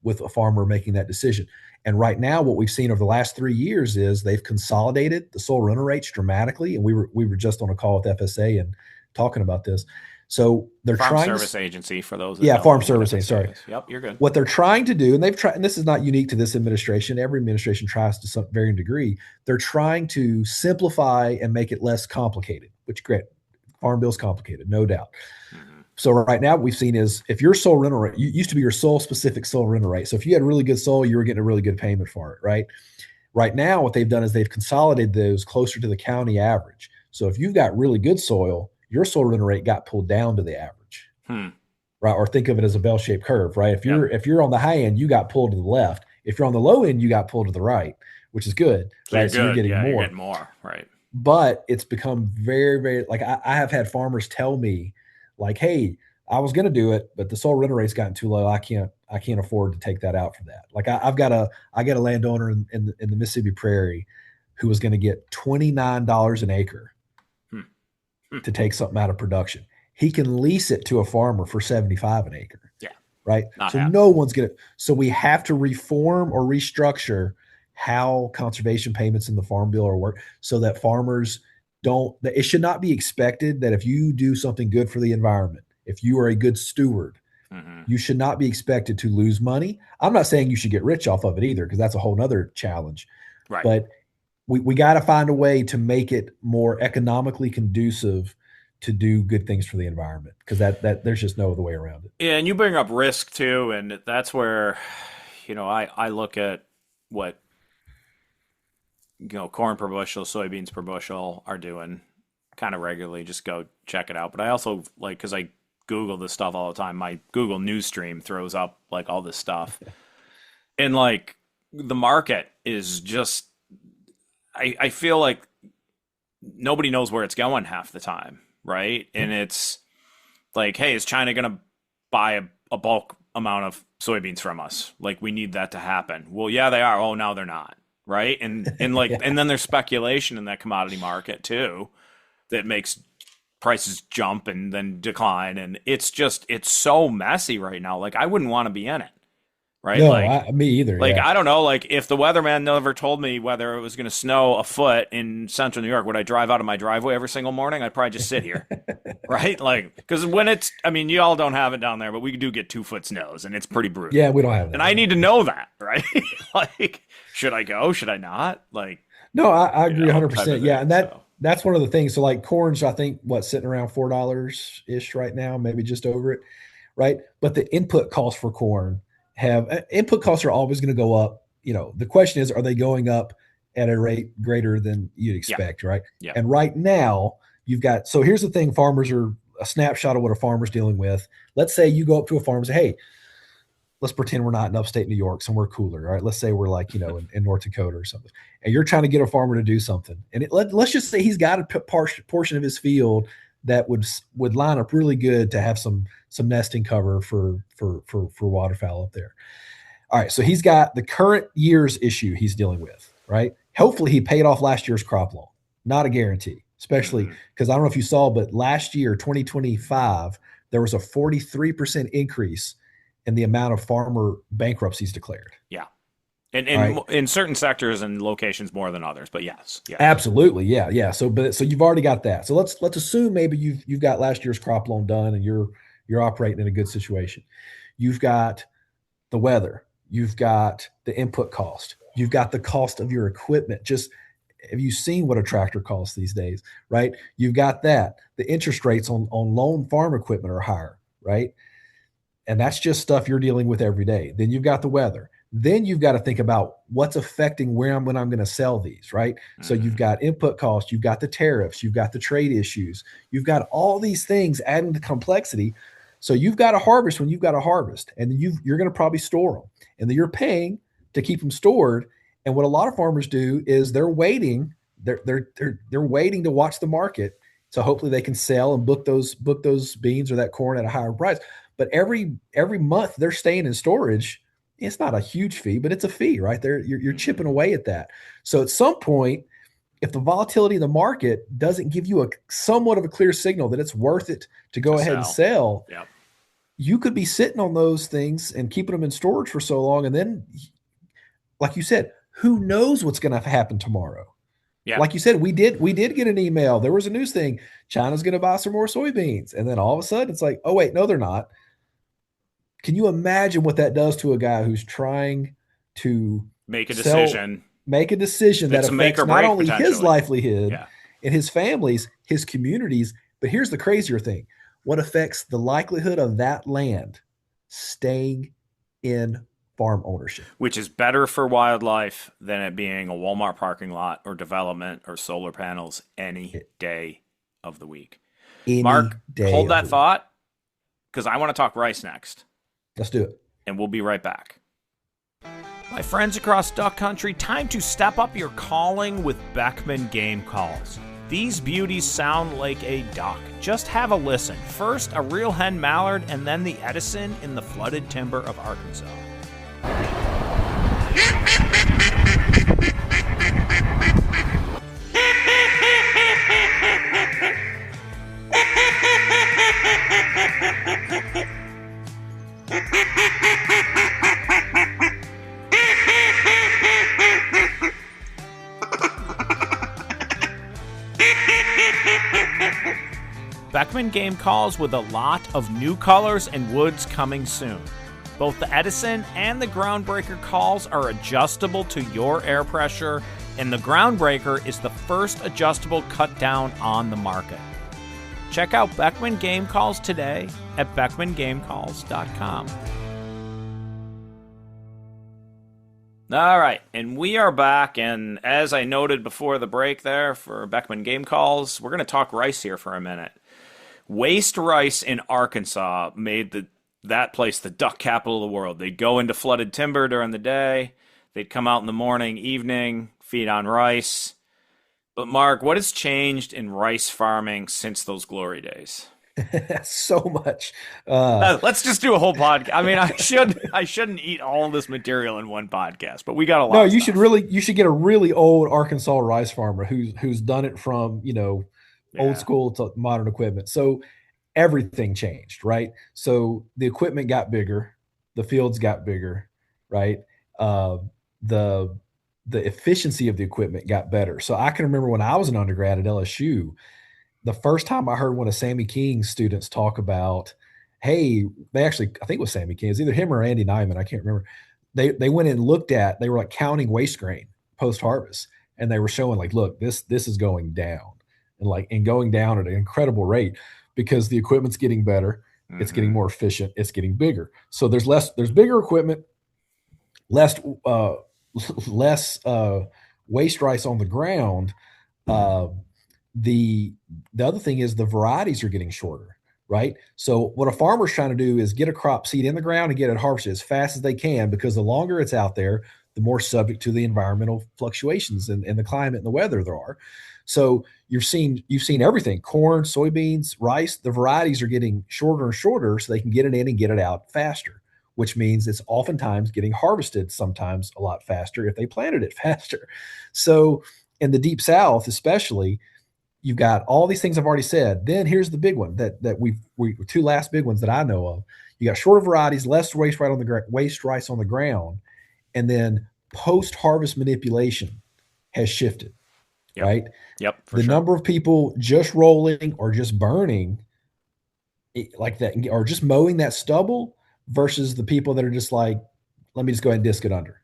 with a farmer making that decision. And right now, what we've seen over the last 3 years is they've consolidated the soil rental rates dramatically. And we were just on a call with FSA and talking about this. So they're Farm trying Service Agency for those. Farm Service Agency. Sorry. Yep, you're good. What they're trying to do, and they've tried, and this is not unique to this administration. Every administration tries to some varying degree. They're trying to simplify and make it less complicated. Which great, Farm Bill's complicated, no doubt. So right now what we've seen is if your soil rental rate, you used to be your soil specific soil rental rate. So if you had really good soil, you were getting a really good payment for it, right? Right now, what they've done is they've consolidated those closer to the county average. So if you've got really good soil, your soil rental rate got pulled down to the average, right? Or think of it as a bell-shaped curve, right? If you're on the high end, you got pulled to the left. If you're on the low end, you got pulled to the right, which is good, right? So you're getting more. You're getting more, right? But it's become very, very, like I have had farmers tell me, like, hey, I was going to do it, but the soil rental rate's gotten too low. I can't afford to take that out for that. Like I got a landowner in the Mississippi Prairie who was going to get $29 an acre to take something out of production. He can lease it to a farmer for $75 an acre. Yeah. Right. No one's going to, so we have to reform or restructure how conservation payments in the Farm Bill are work so that farmers it should not be expected that if you do something good for the environment, if you are a good steward, you should not be expected to lose money. I'm not saying you should get rich off of it either, because that's a whole nother challenge. Right. But we got to find a way to make it more economically conducive to do good things for the environment, because that there's just no other way around it. Yeah, and you bring up risk too, and that's where, I look at what corn per bushel, soybeans per bushel are doing kind of regularly. Just go check it out. But I also because I Google this stuff all the time. My Google news stream throws up all this stuff. And the market is just, I feel like nobody knows where it's going half the time. Right. And it's like, hey, is China going to buy a bulk amount of soybeans from us? We need that to happen. Well, yeah, they are. Oh, no, they're not. Right. And and then there's speculation in that commodity market too, that makes prices jump and then decline, and it's so messy right now. Like, I wouldn't want to be in it, right? No, Like, me either. like, Yeah. I don't know, like, if the weatherman never told me whether it was going to snow a foot in central New York, would I drive out of my driveway every single morning? I'd probably just sit here, right? Like, because when it's, I mean, you all don't have it down there, but we do get 2-foot snows, and it's pretty brutal. Yeah, we don't have that. And I need to know that, right? Like, should I go? Should I not? Like, no, I agree 100%. Yeah, and so. that's one of the things. So like corn's, I think, sitting around $4 ish right now, maybe just over it, right? But the input costs for corn input costs are always going to go up. The question is, are they going up at a rate greater than you'd expect, right? Yeah. And right now you've got, so here's the thing, farmers are a snapshot of what a farmer's dealing with. Let's say you go up to a farm and say, hey, let's pretend we're not in upstate New York, somewhere cooler, right? Let's say we're like, in North Dakota or something, and you're trying to get a farmer to do something. And let's just say he's got a portion of his field that would line up really good to have some nesting cover for waterfowl up there. All right, so he's got the current year's issue he's dealing with, right? Hopefully he paid off last year's crop loan. Not a guarantee, especially because I don't know if you saw, but last year, 2025, there was a 43% increase in the amount of farmer bankruptcies declared. Yeah. And in certain sectors and locations more than others, but yes. Yeah. Absolutely. Yeah. Yeah. So you've already got that. So let's assume maybe you've got last year's crop loan done and you're operating in a good situation. You've got the weather, you've got the input cost, you've got the cost of your equipment. Just, have you seen what a tractor costs these days, right? You've got that. The interest rates on loan farm equipment are higher, right? And that's just stuff you're dealing with every day. Then you've got the weather. Then you've got to think about what's affecting when I'm going to sell these, right? So you've got input costs, you've got the tariffs, you've got the trade issues, you've got all these things adding to complexity. So you've got to harvest when you've got to harvest, and then you're going to probably store them, and then you're paying to keep them stored. And what a lot of farmers do is they're waiting. They're waiting to watch the market, so hopefully they can sell and book those beans or that corn at a higher price. But every month they're staying in storage. It's not a huge fee, but it's a fee, right? There, you're chipping away at that. So at some point, if the volatility of the market doesn't give you a somewhat of a clear signal that it's worth it to go ahead and sell, you could be sitting on those things and keeping them in storage for so long. And then, like you said, who knows what's going to happen tomorrow? Yeah. Like you said, we did get an email. There was a news thing. China's going to buy some more soybeans. And then all of a sudden it's like, oh, wait, no, they're not. Can you imagine what that does to a guy who's trying to make a decision that affects not only his livelihood and his families, his communities, but here's the crazier thing. What affects the likelihood of that land staying in farm ownership? Which is better for wildlife than it being a Walmart parking lot or development or solar panels any day of the week. Mark, hold that thought, because I want to talk rice next. Let's do it. And we'll be right back. My friends across duck country, time to step up your calling with Beckman Game Calls. These beauties sound like a duck. Just have a listen. First, a real hen mallard, and then the Edison in the flooded timber of Arkansas. Beckman Game Calls with a lot of new colors and woods coming soon. Both the Edison and the Groundbreaker calls are adjustable to your air pressure, and the Groundbreaker is the first adjustable cut down on the market. Check out Beckman Game Calls today at beckmangamecalls.com. All right, and we are back, and as I noted before the break there for Beckman Game Calls, we're going to talk rice here for a minute. Waste rice in Arkansas made that place the duck capital of the world. They'd go into flooded timber during the day. They'd come out in the morning, evening, feed on rice. But Mark, what has changed in rice farming since those glory days? So much. Let's just do a whole podcast. I mean, I shouldn't eat all this material in one podcast, but we got a lot. No, you should get a really old Arkansas rice farmer who's done it from, old Yeah. school to modern equipment. So everything changed, right? So the equipment got bigger, the fields got bigger, right? Uh, the the efficiency of the equipment got better. So I can remember when I was an undergrad at LSU, the first time I heard one of Sammy King's students talk about, hey, they actually, I think it was Sammy King, it's either him or Andy Nyman, I can't remember. They went and looked at, they were like counting waste grain post harvest, and they were showing like, look, this is going down, and going down at an incredible rate because the equipment's getting better, it's getting more efficient, it's getting bigger. So there's bigger equipment, less less waste rice on the ground. Uh, the other thing is the varieties are getting shorter, right? So what a farmer's trying to do is get a crop seed in the ground and get it harvested as fast as they can, because the longer it's out there, the more subject to the environmental fluctuations and the climate and the weather there are. So you've seen everything: corn, soybeans, rice. The varieties are getting shorter and shorter so they can get it in and get it out faster, which means it's oftentimes getting harvested sometimes a lot faster if they planted it faster. So in the deep south, especially, you've got all these things I've already said. Then here's the big one that we two last big ones that I know of. You got shorter varieties, less waste rice on the ground, and then post harvest manipulation has shifted. Yep. Right. Yep. The number of people just rolling or just burning like that, or just mowing that stubble, versus the people that are just like, let me just go ahead and disc it under.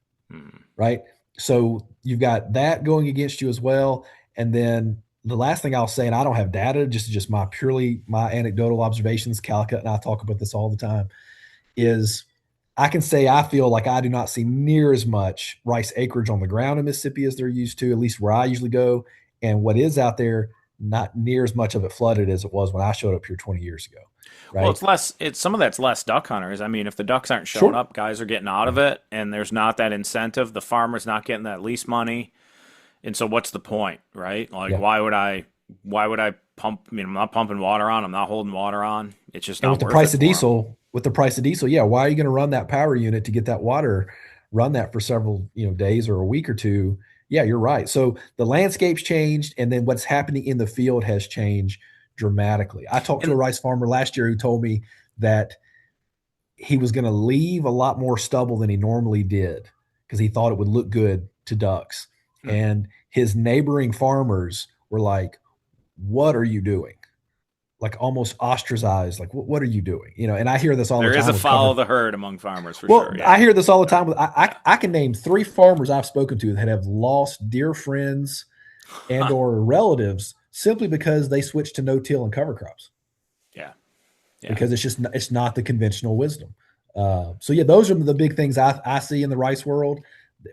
Right. So you've got that going against you as well. And then the last thing I'll say, and I don't have data, just my anecdotal observations, Calicut and I talk about this all the time, is I can say I feel like I do not see near as much rice acreage on the ground in Mississippi as they're used to, at least where I usually go. And what is out there, not near as much of it flooded as it was when I showed up here 20 years ago. Right? Well, it's some of that's less duck hunters. I mean, if the ducks aren't showing up, guys are getting out of it, and there's not that incentive. The farmer's not getting that lease money. And so what's the point, right? Like, why would I pump? I mean, I'm not pumping water on. I'm not holding water on. It's just not with the price of diesel. With the price of diesel, yeah, why are you going to run that power unit to get that water? Run that for several days or a week or two. Yeah, you're right. So the landscape's changed, and then what's happening in the field has changed dramatically. I talked to a rice farmer last year who told me that he was going to leave a lot more stubble than he normally did because he thought it would look good to ducks. And his neighboring farmers were like, what are you doing? Like almost ostracized. Like, what are you doing? And I hear this all the time. There is a follow the herd among farmers for sure. Yeah. I hear this all the time. I can name 3 farmers I've spoken to that have lost dear friends and or relatives simply because they switched to no-till and cover crops. Yeah. Because it's not the conventional wisdom. So yeah, those are the big things I see in the rice world.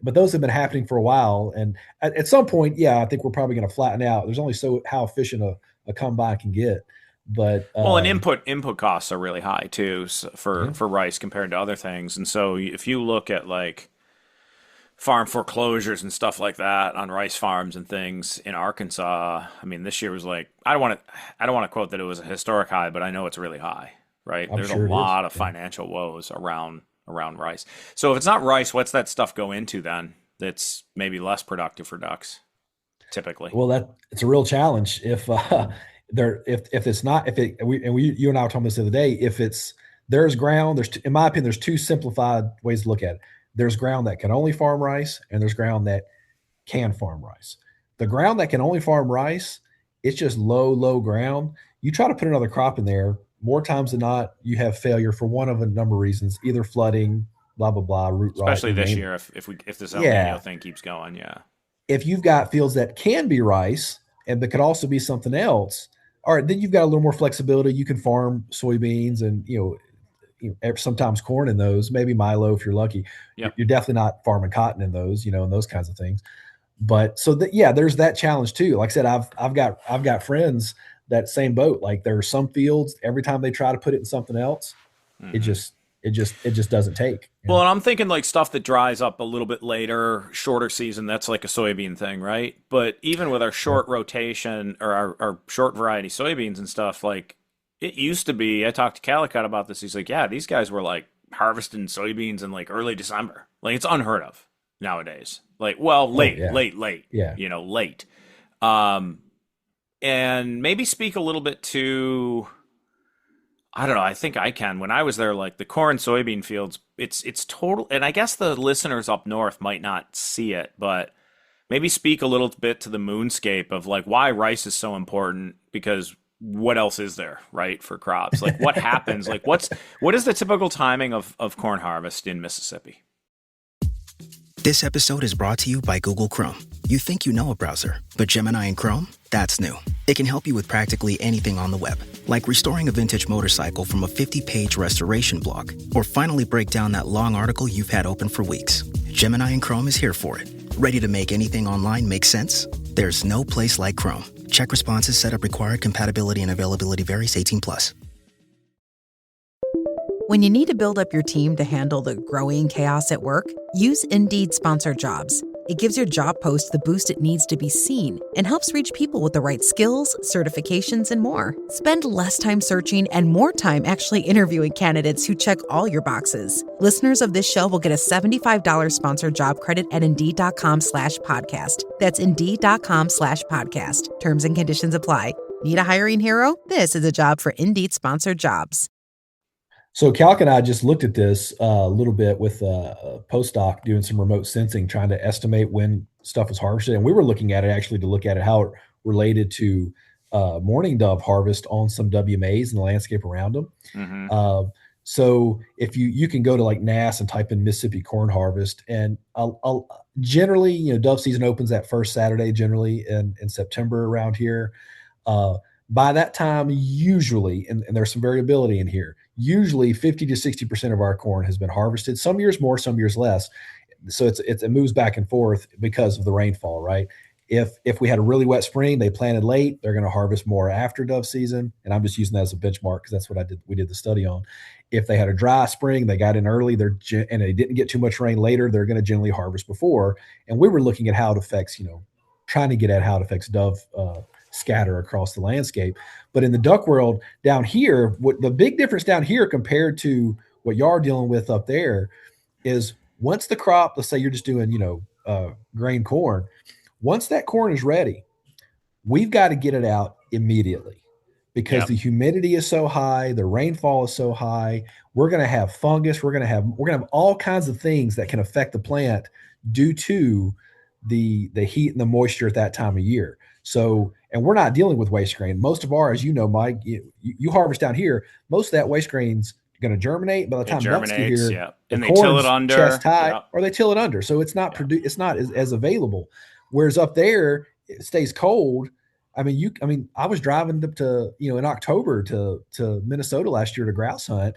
But those have been happening for a while, and at some point, I think we're probably going to flatten out. There's only how efficient a combine can get, but and input costs are really high too for rice compared to other things. And so if you look at like farm foreclosures and stuff like that on rice farms and things in Arkansas, I mean, this year was like, I don't want to quote that it was a historic high, but I know it's really high, right? There's a lot of financial woes around rice. So if it's not rice, what's that stuff go into then that's maybe less productive for ducks typically? Well, it's a real challenge. If it's not, you and I were talking this the other day, there's ground, in my opinion, there's 2 simplified ways to look at it. There's ground that can only farm rice, and there's ground that can farm rice. The ground that can only farm rice, it's just low ground. You try to put another crop in there, more times than not, you have failure for one of a number of reasons, either flooding, blah, blah, blah, root rot. Especially this year, if this El Nino thing keeps going, If you've got fields that can be rice, but could also be something else, all right, then you've got a little more flexibility. You can farm soybeans and, sometimes corn in those, maybe milo if you're lucky. Yep. You're definitely not farming cotton in those, and those kinds of things. But so there's that challenge too. Like I said, I've got friends that same boat. Like there are some fields, every time they try to put it in something else, it just doesn't take. Well, and I'm thinking like stuff that dries up a little bit later, shorter season, that's like a soybean thing, right? But even with our short rotation or our short variety soybeans and stuff, like it used to be, I talked to Calicut about this. He's like, yeah, these guys were like harvesting soybeans in like early December. Like it's unheard of nowadays. Like, well, late. Yeah. Late. and maybe speak a little bit to, I don't know, I think I can. When I was there, like the corn soybean fields, it's total, and I guess the listeners up north might not see it, but maybe speak a little bit to the moonscape of like why rice is so important, because what else is there, right, for crops? Like what happens? Like what is the typical timing of corn harvest in Mississippi? This episode is brought to you by Google Chrome. You think you know a browser, but Gemini and Chrome? That's new. It can help you with practically anything on the web, like restoring a vintage motorcycle from a 50-page restoration blog, or finally break down that long article you've had open for weeks. Gemini and Chrome is here for it. Ready to make anything online make sense? There's no place like Chrome. Check responses, setup required, compatibility and availability varies, 18+. When you need to build up your team to handle the growing chaos at work, use Indeed Sponsored Jobs. It gives your job post the boost it needs to be seen and helps reach people with the right skills, certifications, and more. Spend less time searching and more time actually interviewing candidates who check all your boxes. Listeners of this show will get a $75 sponsored job credit at Indeed.com/podcast. That's Indeed.com/podcast. Terms and conditions apply. Need a hiring hero? This is a job for Indeed Sponsored Jobs. So Calc and I just looked at this a little bit with a postdoc doing some remote sensing, trying to estimate when stuff was harvested. And we were looking at it actually to look at it, how it related to mourning dove harvest on some WMAs in the landscape around them. So if you can go to like NAS and type in Mississippi corn harvest, and I'll generally, dove season opens that first Saturday, generally in September around here. By that time, usually, and there's some variability in here, usually 50 to 60% of our corn has been harvested. Some years more, some years less. So it moves back and forth because of the rainfall, right? If we had a really wet spring, they planted late, they're going to harvest more after dove season. And I'm just using that as a benchmark because that's what we did the study on. If they had a dry spring, they got in early, and they didn't get too much rain later, they're going to generally harvest before. And we were looking at how it affects, trying to get at how it affects dove scatter across the landscape. But in the duck world down here, what the big difference down here compared to what y'all are dealing with up there is once the crop, let's say you're just doing, grain corn, once that corn is ready, we've got to get it out immediately because the humidity is so high, the rainfall is so high. We're going to have fungus. We're going to have all kinds of things that can affect the plant due to the heat and the moisture at that time of year. So, and we're not dealing with waste grain. Most of ours, Mike, you harvest down here, most of that waste grain's going to germinate. By the time ducks get here, and they till it under, chest high, or they till it under. So it's not it's not as available. Whereas up there, it stays cold. I was driving up to, in October to Minnesota last year to grouse hunt,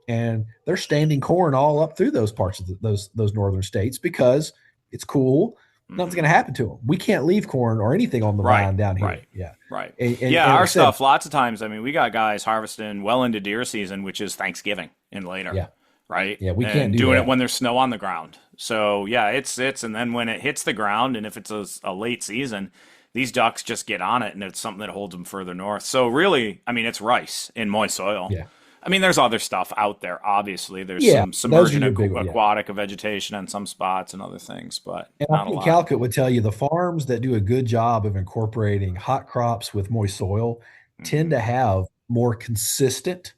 and they're standing corn all up through those parts of those northern states because it's cool. Nothing's going to happen to them. We can't leave corn or anything on the vine down here. Right. And our stuff, lots of times, we got guys harvesting well into deer season, which is Thanksgiving and later. Yeah. Right. Yeah, we and can't do doing that. it when there's snow on the ground. So, it sits, and then when it hits the ground, and if it's a late season, these ducks just get on it, and it's something that holds them further north. So really, it's rice in moist soil. Yeah. There's other stuff out there, obviously. There's some submergent aquatic vegetation in some spots and other things, but not a lot. Calcutt would tell you the farms that do a good job of incorporating hot crops with moist soil tend to have more consistent,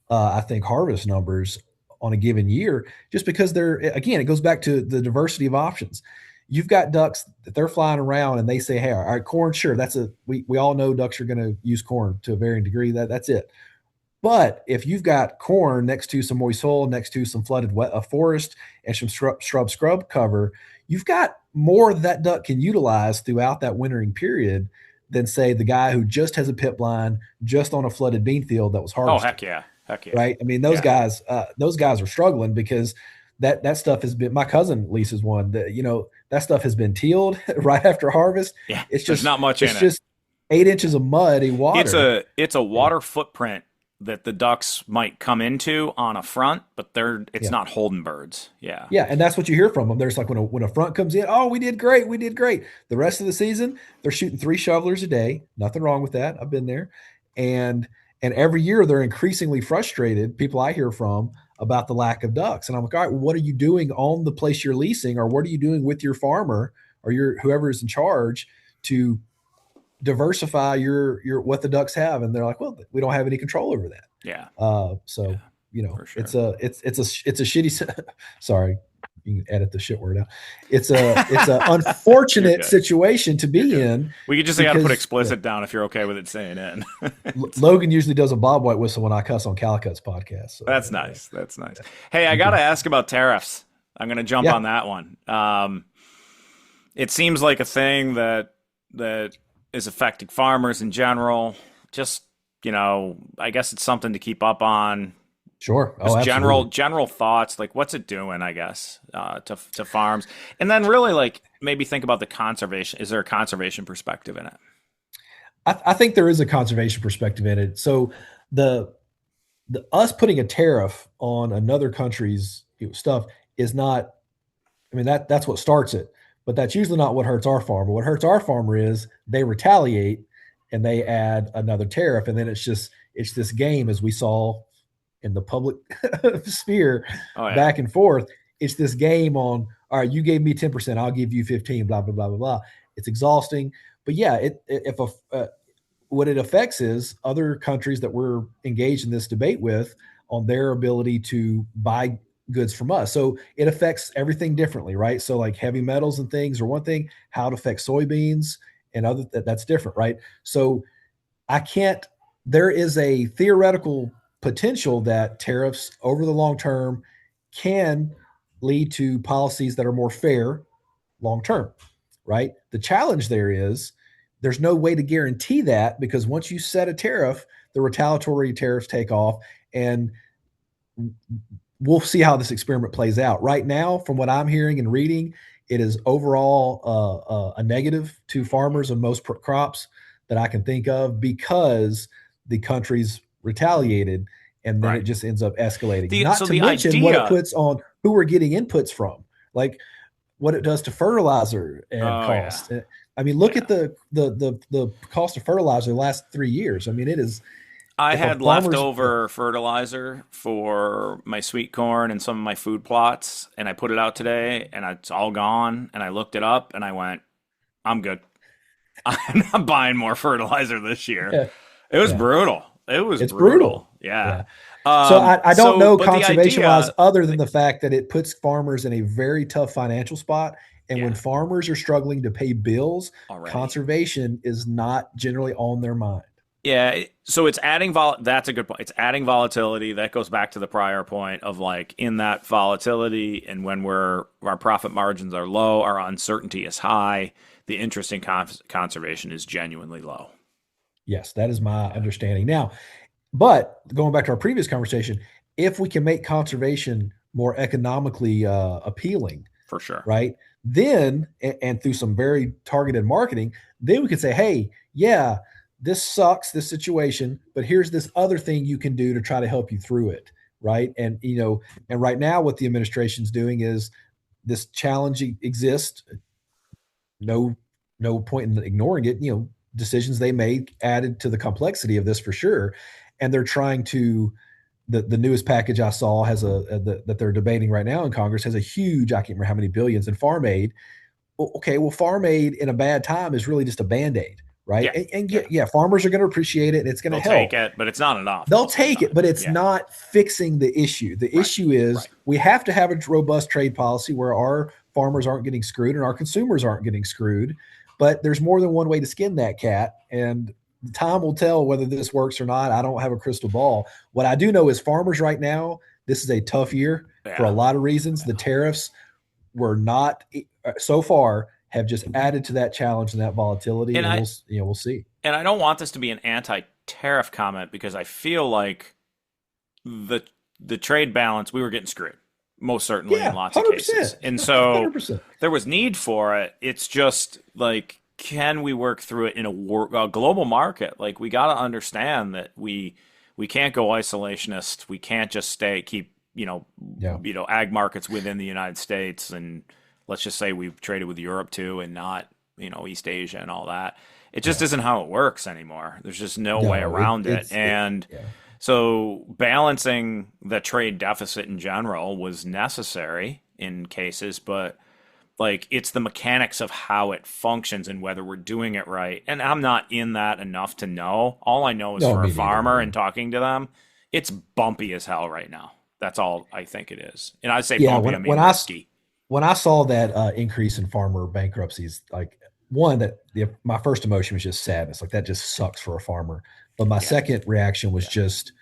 harvest numbers on a given year, just because it goes back to the diversity of options. You've got ducks that they're flying around and they say, hey, all right, corn, sure, we all know ducks are going to use corn to a varying degree. That's it. But if you've got corn next to some moist soil, next to some flooded forest and some scrub cover, you've got more that duck can utilize throughout that wintering period than, say, the guy who just has a pit blind just on a flooded bean field that was harvested. Oh, heck yeah. Right? Those guys are struggling because that stuff has been, my cousin leases one that, that stuff has been tilled right after harvest. Yeah, it's just there's not much in it. It's just 8 inches of muddy water. It's a water footprint that the ducks might come into on a front, but it's not holding birds. Yeah. Yeah. And that's what you hear from them. There's like when a front comes in, oh, we did great. The rest of the season, they're shooting 3 shovelers a day. Nothing wrong with that. I've been there. And every year they're increasingly frustrated, people I hear from, about the lack of ducks. And I'm like, all right, well, what are you doing on the place you're leasing, or what are you doing with your farmer or whoever is in charge to diversify your what the ducks have, and they're like, well, we don't have any control over that. Yeah. So For sure. it's a shitty. Sorry, you can edit the shit word out. It's a unfortunate situation to be in. We could just say how to put explicit down if you're okay with it saying it. Logan usually does a Bobwhite whistle when I cuss on Calicut's podcast. So, that's nice. That's nice. Hey, I got to ask about tariffs. I'm going to jump on that one. It seems like a thing that is affecting farmers in general. Just, I guess it's something to keep up on. Sure. Just general thoughts, like what's it doing, I guess, to farms, and then really like maybe think about the conservation. Is there a conservation perspective in it? I think there is a conservation perspective in it. So the us putting a tariff on another country's stuff is not. I mean that's what starts it, but that's usually not what hurts our farmer. What hurts our farmer is they retaliate and they add another tariff, and then it's this game, as we saw in the public sphere, back and forth. It's this game on, all right, you gave me 10%, I'll give you 15, blah, blah, blah, blah, blah. It's exhausting. But yeah, what it affects is other countries that we're engaged in this debate with on their ability to buy goods from us. So it affects everything differently, right? So like heavy metals and things are one thing, how it affects soybeans and that's different, right? So there is a theoretical potential that tariffs over the long term can lead to policies that are more fair long term, right? The challenge there is there's no way to guarantee that, because once you set a tariff, the retaliatory tariffs take off, and we'll see how this experiment plays out. Right now, from what I'm hearing and reading, it is overall a negative to farmers on most crops that I can think of, because the countries retaliated, and then it just ends up escalating. Not to mention what it puts on who we're getting inputs from, like what it does to fertilizer and cost. Yeah. I mean, look at the cost of fertilizer the last 3 years. I mean, it is. I had leftover fertilizer for my sweet corn and some of my food plots, and I put it out today, and it's all gone. And I looked it up, and I went, "I'm good. I'm not buying more fertilizer this year." Yeah. It was brutal. It's brutal. Yeah. So I don't know conservation-wise, other than the fact that it puts farmers in a very tough financial spot. And when farmers are struggling to pay bills, conservation is not generally on their mind. Yeah. So it's adding that's a good point. It's adding volatility. That goes back to the prior point of like in that volatility, and when our profit margins are low, our uncertainty is high, the interest in conservation is genuinely low. Yes, that is my understanding. Now, but going back to our previous conversation, if we can make conservation more economically appealing, for sure, right? Then, and through some very targeted marketing, then we could say, hey, yeah, this sucks, this situation, but here's this other thing you can do to try to help you through it, right? And and right now what the administration's doing is this challenge exists. No point in ignoring it. Decisions they made added to the complexity of this for sure. And they're trying to, the newest package I saw has that they're debating right now in Congress has a huge, I can't remember how many billions in farm aid. Okay, well, farm aid in a bad time is really just a Band-Aid, right? Yeah. Farmers are going to appreciate it, and it's going to help. Take it, but it's not enough. They'll take it, but it's not fixing the issue. The issue is we have to have a robust trade policy where our farmers aren't getting screwed and our consumers aren't getting screwed. But there's more than one way to skin that cat, and time will tell whether this works or not. I don't have a crystal ball. What I do know is farmers right now, this is a tough year for a lot of reasons. The tariffs were not, so far, have just added to that challenge and that volatility, and we'll see. And I don't want this to be an anti-tariff comment, because I feel like the trade balance, we were getting screwed. Most certainly in lots 100%. Of cases. And so 100%. There was need for it. It's just like, can we work through it in a global market? Like, we got to understand that we can't go isolationist. We can't just keep ag markets within the United States. And let's just say we've traded with Europe too, and not, East Asia and all that. It just isn't how it works anymore. There's just no way around it. So balancing the trade deficit in general was necessary in cases, but Like, it's the mechanics of how it functions and whether we're doing it right. And I'm not in that enough to know. All I know is No, for a me neither, farmer and man. talking to them, it's bumpy as hell right now. That's all I think it is. And I say Yeah, bumpy, I mean risky. when I saw that increase in farmer bankruptcies, like one my first emotion was just sadness. Like that just sucks for a farmer. But my Yeah. second reaction was just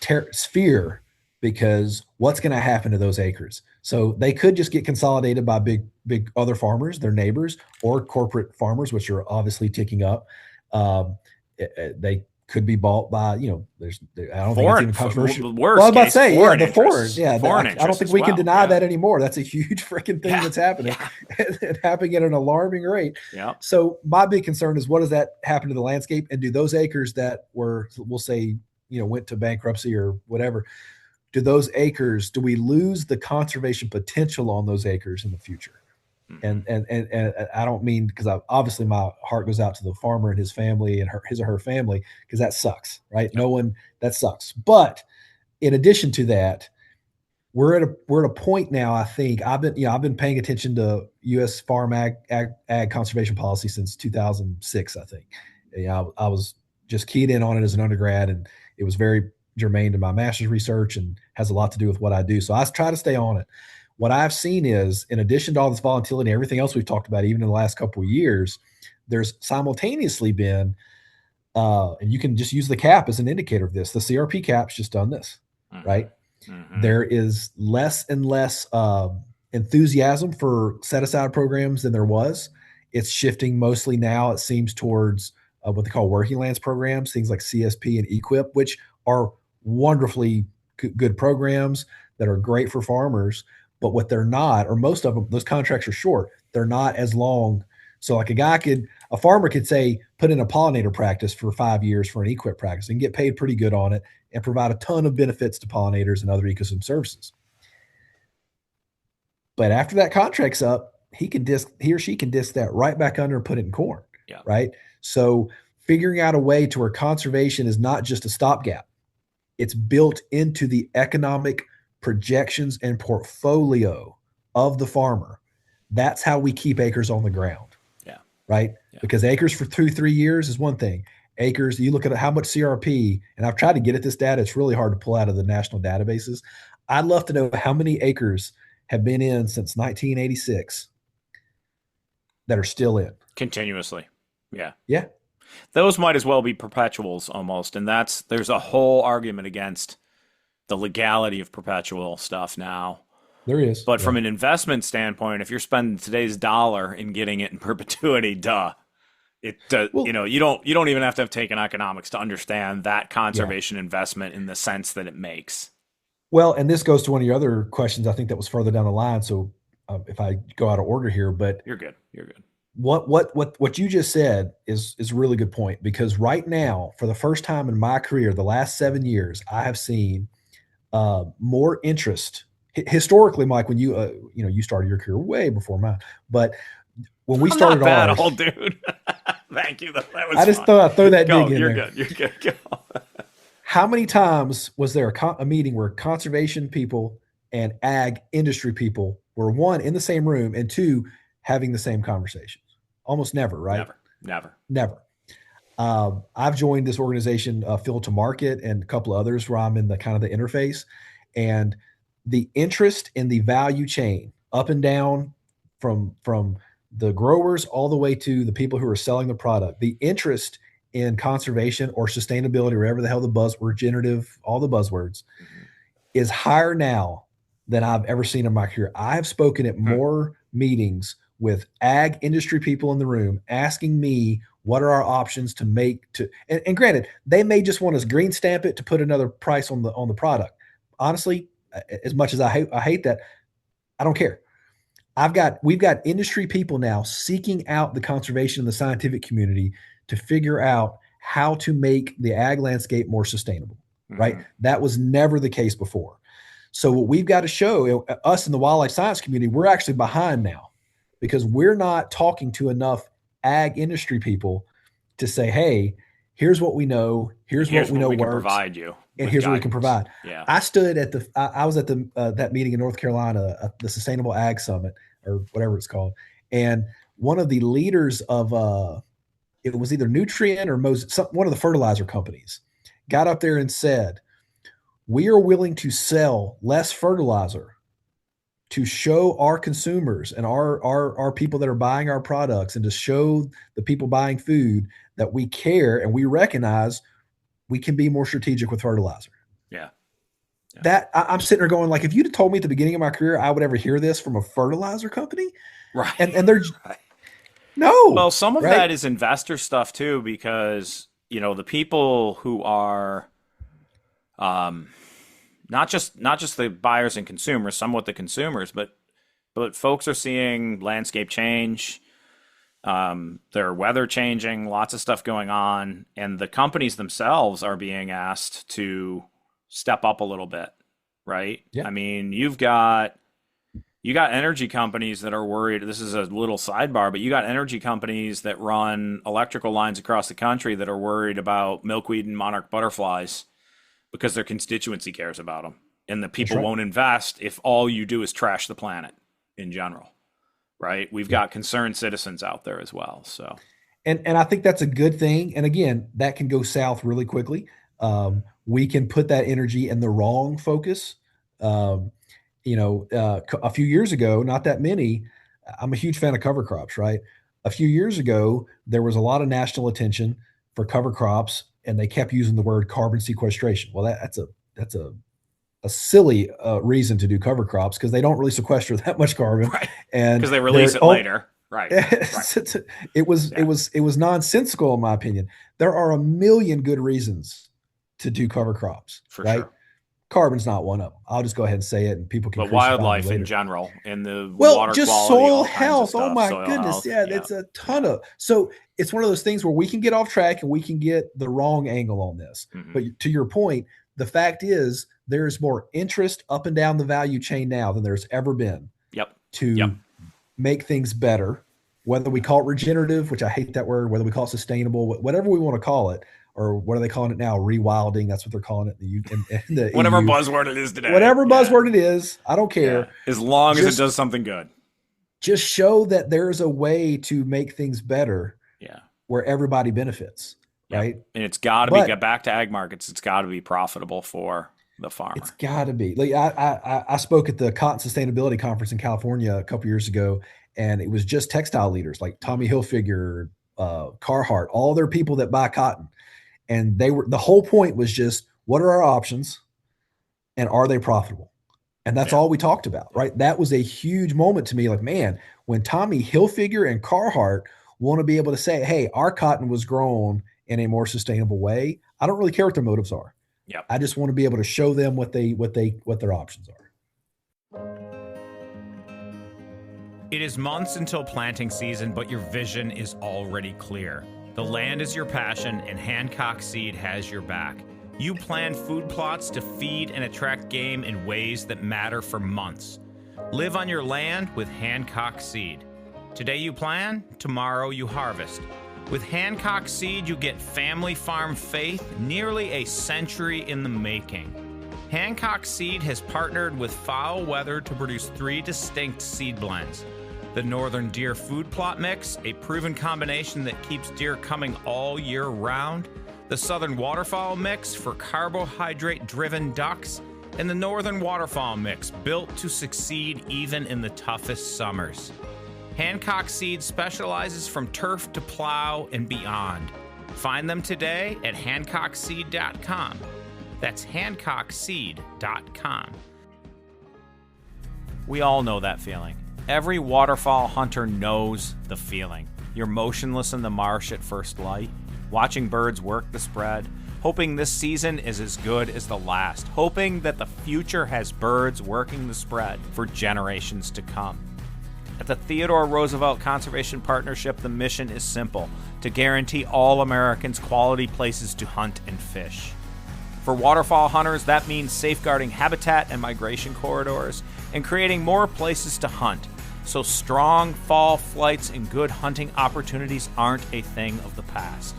fear, because what's going to happen to those acres? So they could just get consolidated by big other farmers, their neighbors, or corporate farmers, which are obviously ticking up. They could be bought by, I don't think it's even controversial. Well, I was about to say, yeah, the foreign, I don't think we can deny that anymore. That's a huge freaking thing that's happening and happening at an alarming rate. Yeah. So my big concern is, what does that happen to the landscape? And do those acres that were, we'll say, went to bankruptcy or whatever, do we lose the conservation potential on those acres in the future? And I don't mean, because obviously my heart goes out to the farmer and his family and his or her family, because that sucks, right? That sucks. But in addition to that, we're at a point now. I think I've been paying attention to U.S. farm ag conservation policy since 2006. I think I was just keyed in on it as an undergrad, and it was very germane to my master's research and has a lot to do with what I do. So I try to stay on it. What I've seen is, in addition to all this volatility and everything else we've talked about, even in the last couple of years, there's simultaneously been, and you can just use the cap as an indicator of this. The CRP cap's just done this, right? Mm-hmm. There is less and less enthusiasm for set-aside programs than there was. It's shifting mostly now, it seems, towards what they call working lands programs, things like CSP and EQIP, which are wonderfully good programs that are great for farmers. But what they're not, or most of them, those contracts are short. They're not as long. So like a farmer could say, put in a pollinator practice for 5 years for an equip practice and get paid pretty good on it and provide a ton of benefits to pollinators and other ecosystem services. But after that contract's up, he or she can disc that right back under and put it in corn. Yeah. Right. So figuring out a way to where conservation is not just a stopgap. It's built into the economic projections and portfolio of the farmer. That's how we keep acres on the ground. Yeah. Right. Yeah. Because acres for 2-3 years is one thing. Acres, you look at how much CRP, and I've tried to get at this data. It's really hard to pull out of the national databases. I'd love to know how many acres have been in since 1986 that are still in continuously. Yeah. Yeah. Those might as well be perpetuals almost. And there's a whole argument against the legality of perpetual stuff now. There is. But from an investment standpoint, if you're spending today's dollar and getting it in perpetuity, you don't even have to have taken economics to understand that conservation investment in the sense that it makes. Well, and this goes to one of your other questions, I think that was further down the line. So if I go out of order here, but you're good. What you just said is a really good point, because right now, for the first time in my career, the last 7 years, I have seen more interest. Historically, Mike, when you started your career way before mine, but when we started not bad, ours, old dude. Thank you. That was I just thought I'd throw that dig in there. You're good. Go. How many times was there a meeting where conservation people and ag industry people were, one, in the same room, and two, having the same conversations? Almost never, right? Never. I've joined this organization, Field to Market, and a couple of others where I'm in the kind of the interface, and the interest in the value chain up and down from the growers all the way to the people who are selling the product, the interest in conservation or sustainability, wherever the hell regenerative, all the buzzwords, is higher now than I've ever seen in my career. I have spoken at more meetings with ag industry people in the room asking me what are our options to make to, and granted, they may just want us green stamp it to put another price on the product. Honestly, as much as I hate that, I don't care. We've got industry people now seeking out the conservation and the scientific community to figure out how to make the ag landscape more sustainable, right? That was never the case before. So what we've got to show, us in the wildlife science community, we're actually behind now, because we're not talking to enough ag industry people to say, hey, here's what we know. Here's what we know we can works. provide you. and here's what we can provide. Yeah. I stood at I was at that meeting in North Carolina, the Sustainable Ag Summit or whatever it's called. And one of the leaders of, it was either Nutrient or one of the fertilizer companies got up there and said, we are willing to sell less fertilizer to show our consumers and our people that are buying our products, and to show the people buying food that we care and we recognize we can be more strategic with fertilizer. Yeah. That I'm sitting there going, like, if you'd have told me at the beginning of my career I would ever hear this from a fertilizer company, right? And they're right. No. Well, some of right? that is investor stuff too, because the people who are not just the buyers and consumers, somewhat the consumers, but folks are seeing landscape change, their weather changing, lots of stuff going on, and the companies themselves are being asked to step up a little bit, right? Yeah. I mean, you got energy companies that are worried. This is a little sidebar, but you got energy companies that run electrical lines across the country that are worried about milkweed and monarch butterflies because their constituency cares about them, and the people won't invest if all you do is trash the planet in general, right? We've got concerned citizens out there as well. So, and I think that's a good thing. And again, that can go south really quickly. We can put that energy in the wrong focus. A few years ago, not that many, I'm a huge fan of cover crops, right? A few years ago, there was a lot of national attention for cover crops, and they kept using the word carbon sequestration. Well, that's a silly reason to do cover crops, because they don't really sequester that much carbon, right? And because they release it later, right? It was nonsensical in my opinion. There are a million good reasons to do cover crops, for right? sure. Carbon's not one of them. I'll just go ahead and say it, and people can. But wildlife in general, and the water just quality, soil all kinds of health. stuff, Oh my soil goodness, health. yeah, it's a ton of. So it's one of those things where we can get off track and we can get the wrong angle on this. Mm-hmm. But to your point, the fact is there's more interest up and down the value chain now than there's ever been. To make things better, whether we call it regenerative, which I hate that word, whether we call it sustainable, whatever we want to call it. Or what are they calling it now? Rewilding. That's what they're calling it. In the whatever EU. buzzword it is today. Whatever buzzword it is, I don't care. Yeah. As long as it does something good. Just show that there's a way to make things better. Yeah. Where everybody benefits, right? And it's got to be, back to ag markets, it's got to be profitable for the farmer. It's got to be. Like I spoke at the Cotton Sustainability Conference in California a couple years ago, and it was just textile leaders like Tommy Hilfiger, Carhartt, all their people that buy cotton. And the whole point was just, what are our options and are they profitable? And that's all we talked about, right? That was a huge moment to me. Like, man, when Tommy Hilfiger and Carhartt want to be able to say, hey, our cotton was grown in a more sustainable way, I don't really care what their motives are. Yep. I just want to be able to show them what their options are. It is months until planting season, but your vision is already clear. The land is your passion, and Hancock Seed has your back. You plan food plots to feed and attract game in ways that matter for months. Live on your land with Hancock Seed. Today you plan, tomorrow you harvest. With Hancock Seed, you get family farm faith, nearly a century in the making. Hancock Seed has partnered with Foul Weather to produce 3 distinct seed blends. The Northern Deer Food Plot Mix, a proven combination that keeps deer coming all year round. The Southern Waterfowl Mix for carbohydrate-driven ducks. And the Northern Waterfowl Mix, built to succeed even in the toughest summers. Hancock Seed specializes from turf to plow and beyond. Find them today at hancockseed.com. That's hancockseed.com. We all know that feeling. Every waterfowl hunter knows the feeling. You're motionless in the marsh at first light, watching birds work the spread, hoping this season is as good as the last, hoping that the future has birds working the spread for generations to come. At the Theodore Roosevelt Conservation Partnership, the mission is simple: to guarantee all Americans quality places to hunt and fish. For waterfowl hunters, that means safeguarding habitat and migration corridors and creating more places to hunt, so strong fall flights and good hunting opportunities aren't a thing of the past.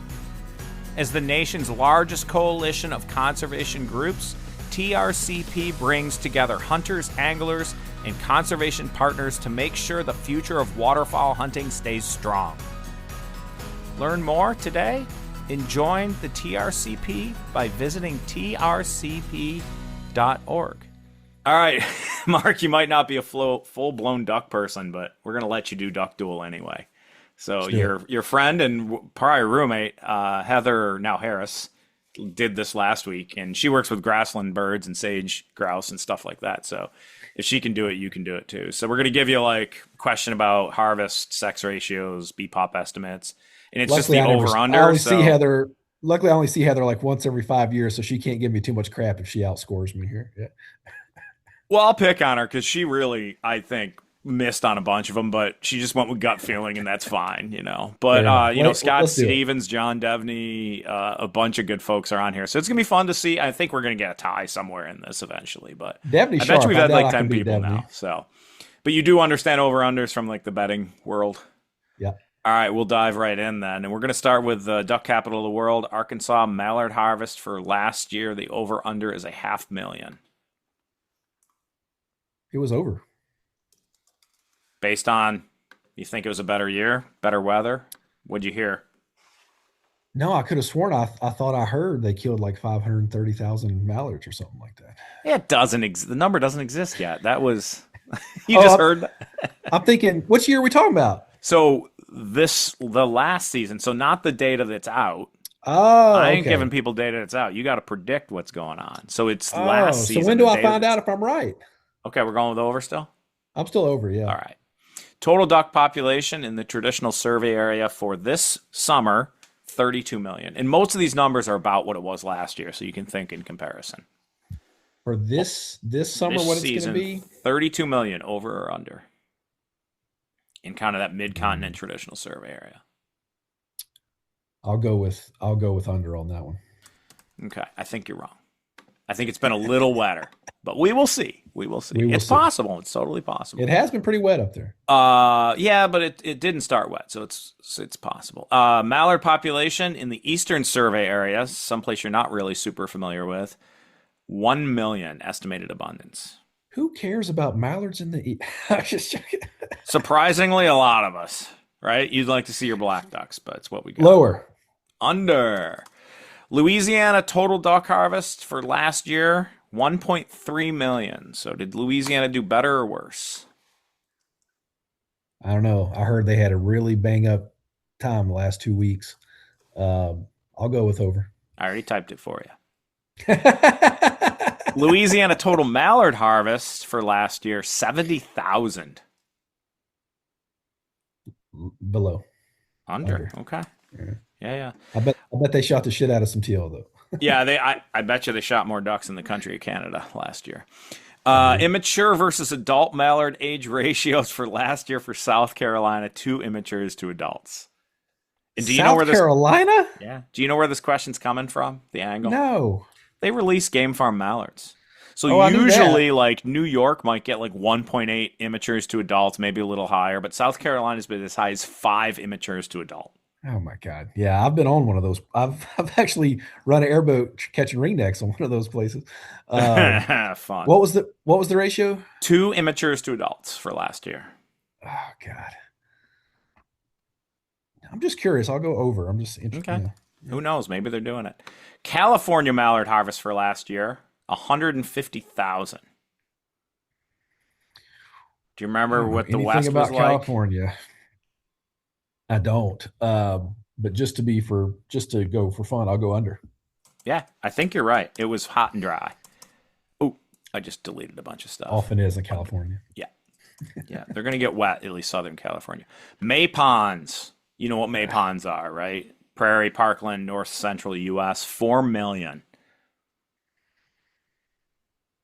As the nation's largest coalition of conservation groups, TRCP brings together hunters, anglers, and conservation partners to make sure the future of waterfowl hunting stays strong. Learn more today and join the TRCP by visiting trcp.org. All right, Mark, you might not be a full-blown duck person, but we're going to let you do duck duel anyway. So your friend and prior roommate, Heather, now Harris, did this last week, and she works with grassland birds and sage grouse and stuff like that. So if she can do it, you can do it too. So we're going to give you like a question about harvest, sex ratios, BPOP estimates, and it's Luckily, just the over-under. Luckily, I only see Heather like once every 5 years, so she can't give me too much crap if she outscores me here. Yeah. Well, I'll pick on her because she really, I think, missed on a bunch of them, but she just went with gut feeling, and that's fine, you know. But, Scott Stevens, John Devney, a bunch of good folks are on here. So it's going to be fun to see. I think we're going to get a tie somewhere in this eventually, but Devney I bet you we've had like 10 people Devney now. So, but you do understand over-unders from like the betting world. Yeah. All right, we'll dive right in then. And we're going to start with the duck capital of the world, Arkansas mallard harvest for last year. The over-under is 500,000. It was over. Based on, you think it was a better year, better weather? What'd you hear? No, I could have sworn I thought I heard they killed like 530,000 mallards or something like that. It doesn't. The number doesn't exist yet. That was just heard that. I'm thinking, which year are we talking about? So the last season. So not the data that's out. Oh, I ain't giving people data that's out. You got to predict what's going on. So it's last season. So when do I find out if I'm right? Okay, we're going with over still? I'm still over, yeah. All right. Total duck population in the traditional survey area for this summer, 32 million. And most of these numbers are about what it was last year, so you can think in comparison. For this summer, what it's going to be? 32 million, over or under, in kind of that mid-continent traditional survey area. I'll go with under on that one. Okay, I think you're wrong. I think it's been a little wetter, but we will see. It's possible. It's totally possible. It has been pretty wet up there. Yeah, but it didn't start wet, so it's possible. Mallard population in the eastern survey area, someplace you're not really super familiar with, 1 million estimated abundance. Who cares about mallards in the I'm just joking. Surprisingly, a lot of us, right? You'd like to see your black ducks, but it's what we got. Lower. Under. Louisiana total duck harvest for last year, 1.3 million. So did Louisiana do better or worse? I don't know. I heard they had a really bang up time the last 2 weeks. I'll go with over. I already typed it for you. Louisiana total mallard harvest for last year, 70,000. Below. Under. Okay. Yeah. I bet they shot the shit out of some teal though. Yeah, I bet you they shot more ducks in the country of Canada last year. Immature versus adult mallard age ratios for last year for South Carolina, 2 immatures to adults. And do you know where this Carolina? Yeah. Do you know where this question's coming from? The angle? No. They release game farm mallards. So usually like New York might get like 1.8 immatures to adults, maybe a little higher, but South Carolina's been as high as 5 immatures to adult. Oh my God. Yeah, I've been on one of those. I've actually run an airboat catching ringnecks on one of those places. Fun. What was the ratio? 2 immatures to adults for last year. Oh God. I'm just curious. I'll go over. I'm just interested. Okay. Yeah. Who knows? Maybe they're doing it. California mallard harvest for last year, 150,000. Do you remember what the West was like? California? I don't. But just to go for fun, I'll go under. Yeah, I think you're right. It was hot and dry. Oh, I just deleted a bunch of stuff. Often is in California. Yeah. Yeah, they're going to get wet, at least Southern California. May ponds. You know what May ponds are, right? Prairie, Parkland, North Central U.S., 4 million.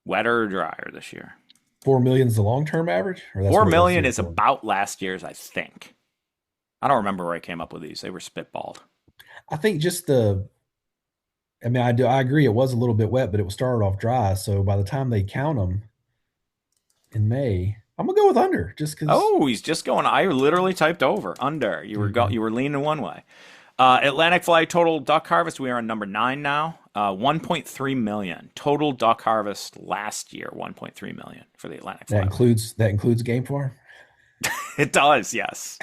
Wetter or drier this year? 4 million is the long-term average? Or 4 million is about last year's, I think. I don't remember where I came up with these. They were spitballed. I think I agree it was a little bit wet, but it was started off dry. So by the time they count them in May, I'm going to go with under just because. Oh, he's just going. I literally typed over. Under. You were leaning one way. Atlantic fly total duck harvest, we are on number 9 now. 1.3 million total duck harvest last year. 1.3 million for the Atlantic fly. That includes game farm. It does, yes.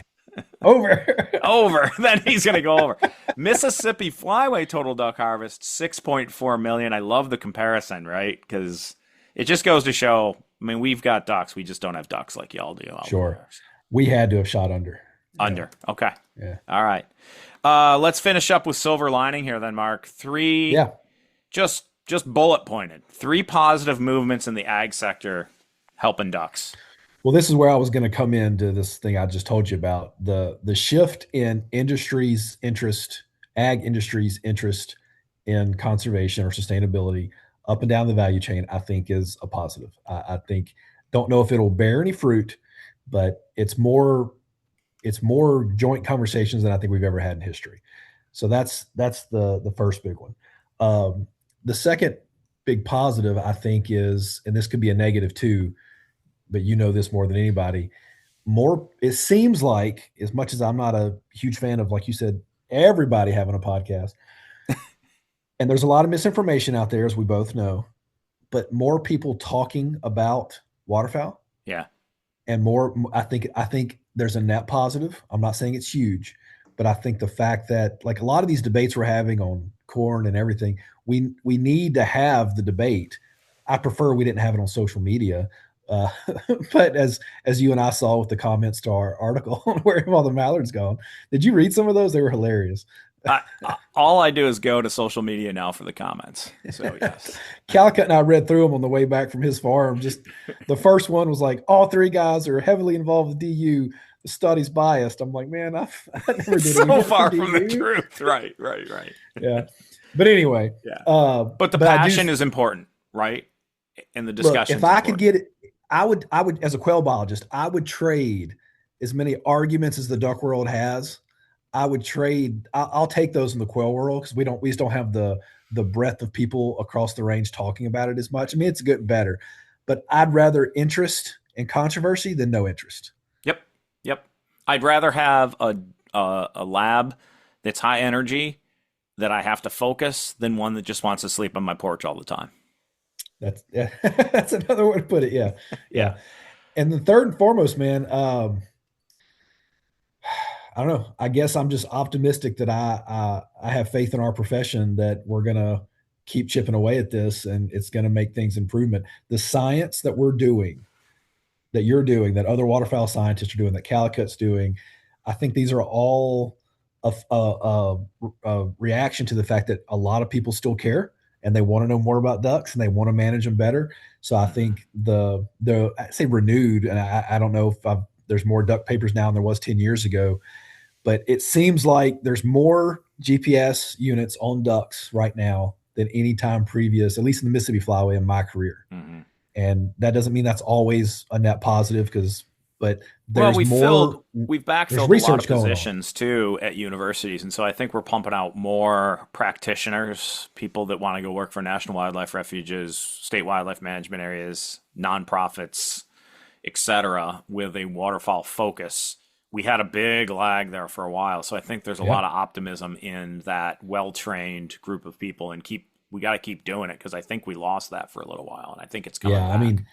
Over. Over. Then he's going to go over. Mississippi flyway total duck harvest 6.4 million. I love the comparison, right? Because it just goes to show. I mean, we've got ducks. We just don't have ducks like y'all do. Sure. We had to have shot under. Under. Yeah. Okay. Yeah. All right. Let's finish up with silver lining here then, Mark. 3. Yeah. Just bullet pointed. 3 positive movements in the ag sector helping ducks. Well, this is where I was going to come into this thing I just told you about. The shift in industry's interest, ag industry's interest in conservation or sustainability up and down the value chain, I think is a positive. I think, don't know if it'll bear any fruit, but it's more joint conversations than I think we've ever had in history. So that's the first big one. The second big positive, I think, is, and this could be a negative too, but you know this more than anybody, it seems like, as much as I'm not a huge fan of, like you said, everybody having a podcast, and there's a lot of misinformation out there, as we both know, but more people talking about waterfowl. Yeah. And more, I think there's a net positive. I'm not saying it's huge, but I think the fact that, like, a lot of these debates we're having on corn and everything, we need to have the debate. I prefer we didn't have it on social media. But as you and I saw with the comments to our article on where have all the mallards gone, did you read some of those? They were hilarious. All I do is go to social media now for the comments. So yes, Calicut and I read through them on the way back from his farm. Just the first one was like, all 3 guys are heavily involved with DU. The study's biased. I'm like, man, I never did so far from the truth. Right. Yeah, but anyway. Yeah. But the passion is important, right? In the discussion. If I could get it, I would, as a quail biologist, I would trade as many arguments as the duck world has. I'll take those in the quail world, because we just don't have the breadth of people across the range talking about it as much. I mean, it's good and better, but I'd rather interest and controversy than no interest. Yep. I'd rather have a lab that's high energy that I have to focus than one that just wants to sleep on my porch all the time. That's another way to put it. Yeah. And the third and foremost, man, I don't know. I guess I'm just optimistic that I have faith in our profession that we're going to keep chipping away at this, and it's going to make things improvement. The science that we're doing, that you're doing, that other waterfowl scientists are doing, that Calicut's doing, I think these are all a reaction to the fact that a lot of people still care and they want to know more about ducks and they want to manage them better. So I think I say renewed, and I don't know if there's more duck papers now than there was 10 years ago, but it seems like there's more GPS units on ducks right now than any time previous, at least in the Mississippi Flyway in my career. Mm-hmm. And that doesn't mean that's always a net positive, but there's we've backfilled a lot of positions too at universities, and so I think we're pumping out more practitioners, people that want to go work for national wildlife refuges, state wildlife management areas, nonprofits, etc., with a waterfowl focus. We had a big lag there for a while, so I think there's a lot of optimism in that well-trained group of people, and we got to keep doing it, because I think we lost that for a little while, and I think it's coming back. I mean,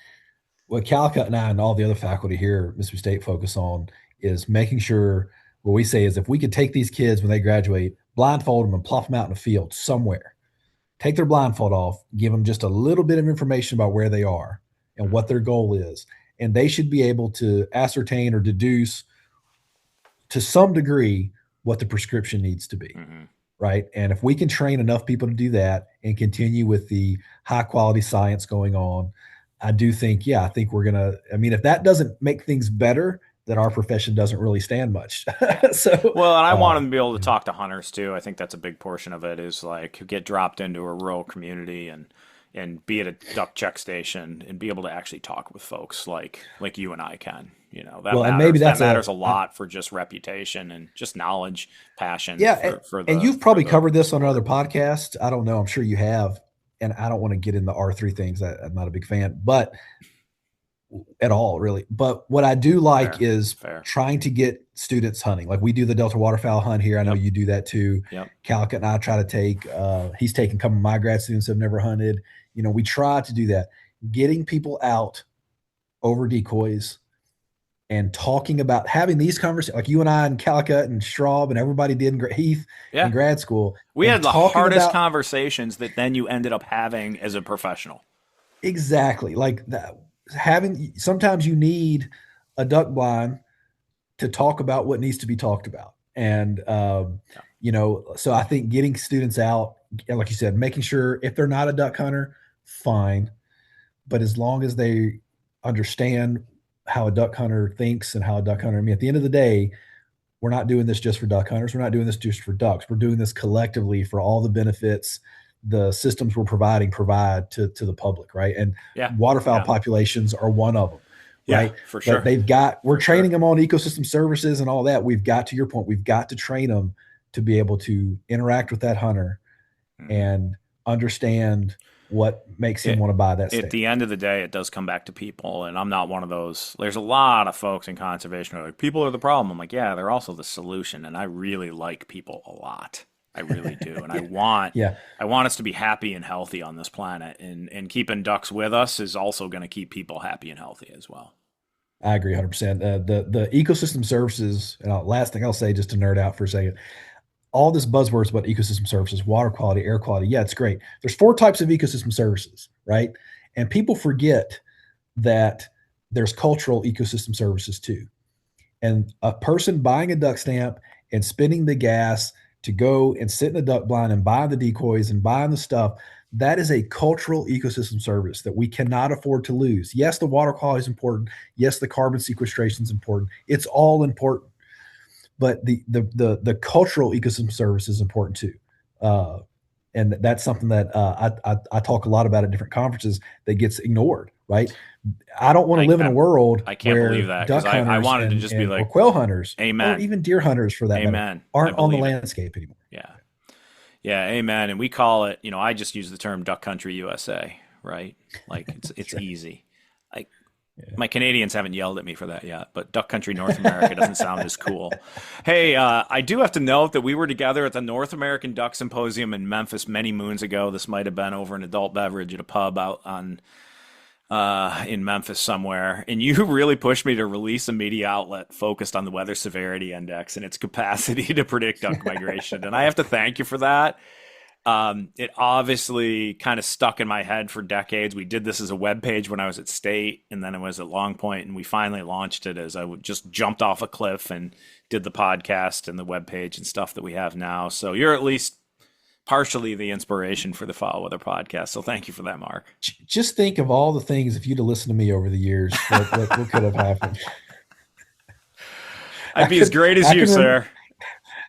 what Calicut and I and all the other faculty here at Mississippi State focus on is making sure, what we say is, if we could take these kids when they graduate, blindfold them and plop them out in a field somewhere, take their blindfold off, give them just a little bit of information about where they are and what their goal is, and they should be able to ascertain or deduce to some degree what the prescription needs to be. Mm-hmm. Right. And if we can train enough people to do that and continue with the high quality science going on, I do think, I think we're going to, I mean, if that doesn't make things better, then our profession doesn't really stand much. And I want them to be able to talk to hunters too. I think that's a big portion of it, is like get dropped into a rural community and be at a duck check station and be able to actually talk with folks like you and I can. You know, that matters. And maybe that matters a lot for just reputation and just knowledge, passion. Yeah. And you've probably covered this on another podcast. I don't know. I'm sure you have. And I don't want to get into R3 things. I'm not a big fan, but at all, really. But what I do like Fair. is Fair. trying to get students hunting. Like we do the Delta waterfowl hunt here. I know Yep. you do that too. Yep. Calicut and I try to take, he's taken a couple of my grad students who have never hunted. You know, we try to do that. Getting people out over decoys and talking about having these conversations, like you and I and Calicut and Straub and everybody did in Heath in grad school. We had the talking hardest about, conversations that then you ended up having as a professional. Exactly. Like that, sometimes you need a duck blind to talk about what needs to be talked about. And, you know, so I think getting students out, like you said, making sure if they're not a duck hunter, fine. But as long as they understand how a duck hunter thinks and how a duck hunter, I mean, at the end of the day, we're not doing this just for duck hunters. We're not doing this just for ducks. We're doing this collectively for all the benefits the systems we're provide to the public, right? And waterfowl populations are one of them, right? For sure. But we're training them on ecosystem services and all that. We've got, to your point, we've got to train them to be able to interact with that hunter and understand what makes him want to buy that steak. At the end of the day, it does come back to people, and I'm not one of those. There's a lot of folks in conservation who are like, people are the problem. I'm like, yeah, they're also the solution, and I really like people a lot. I really do, and I want us to be happy and healthy on this planet, and keeping ducks with us is also going to keep people happy and healthy as well. I agree 100%. The ecosystem services, and last thing I'll say, just to nerd out for a second, all this buzzwords about ecosystem services, water quality, air quality. Yeah, it's great. There's 4 types of ecosystem services, right? And people forget that there's cultural ecosystem services too. And a person buying a duck stamp and spending the gas to go and sit in a duck blind and buy the decoys and buying the stuff, that is a cultural ecosystem service that we cannot afford to lose. Yes, the water quality is important. Yes, the carbon sequestration is important. It's all important. But the cultural ecosystem service is important too. And that's something that I talk a lot about at different conferences that gets ignored, right? I don't want to live in a world I can't where believe that, duck hunters I wanted to just be like, or quail hunters, amen, or even deer hunters for that matter, aren't on the landscape anymore. Yeah, amen. And we call it, you know, I just use the term Duck Country USA, right? Like it's easy. My Canadians haven't yelled at me for that yet, but Duck Country North America doesn't sound as cool. Hey, I do have to note that we were together at the North American Duck Symposium in Memphis many moons ago. This might have been over an adult beverage at a pub out on in Memphis somewhere. And you really pushed me to release a media outlet focused on the weather severity index and its capacity to predict duck migration. And I have to thank you for that. It obviously kind of stuck in my head for decades. We did this as a web page when I was at State, and then it was at Long Point, and we finally launched it as I just jumped off a cliff and did the podcast and the web page and stuff that we have now. So you're at least partially the inspiration for the Foul Weather podcast. So thank you for that, Mark. Just think of all the things, if you'd have listened to me over the years, what could have happened. I'd be as great as you, sir.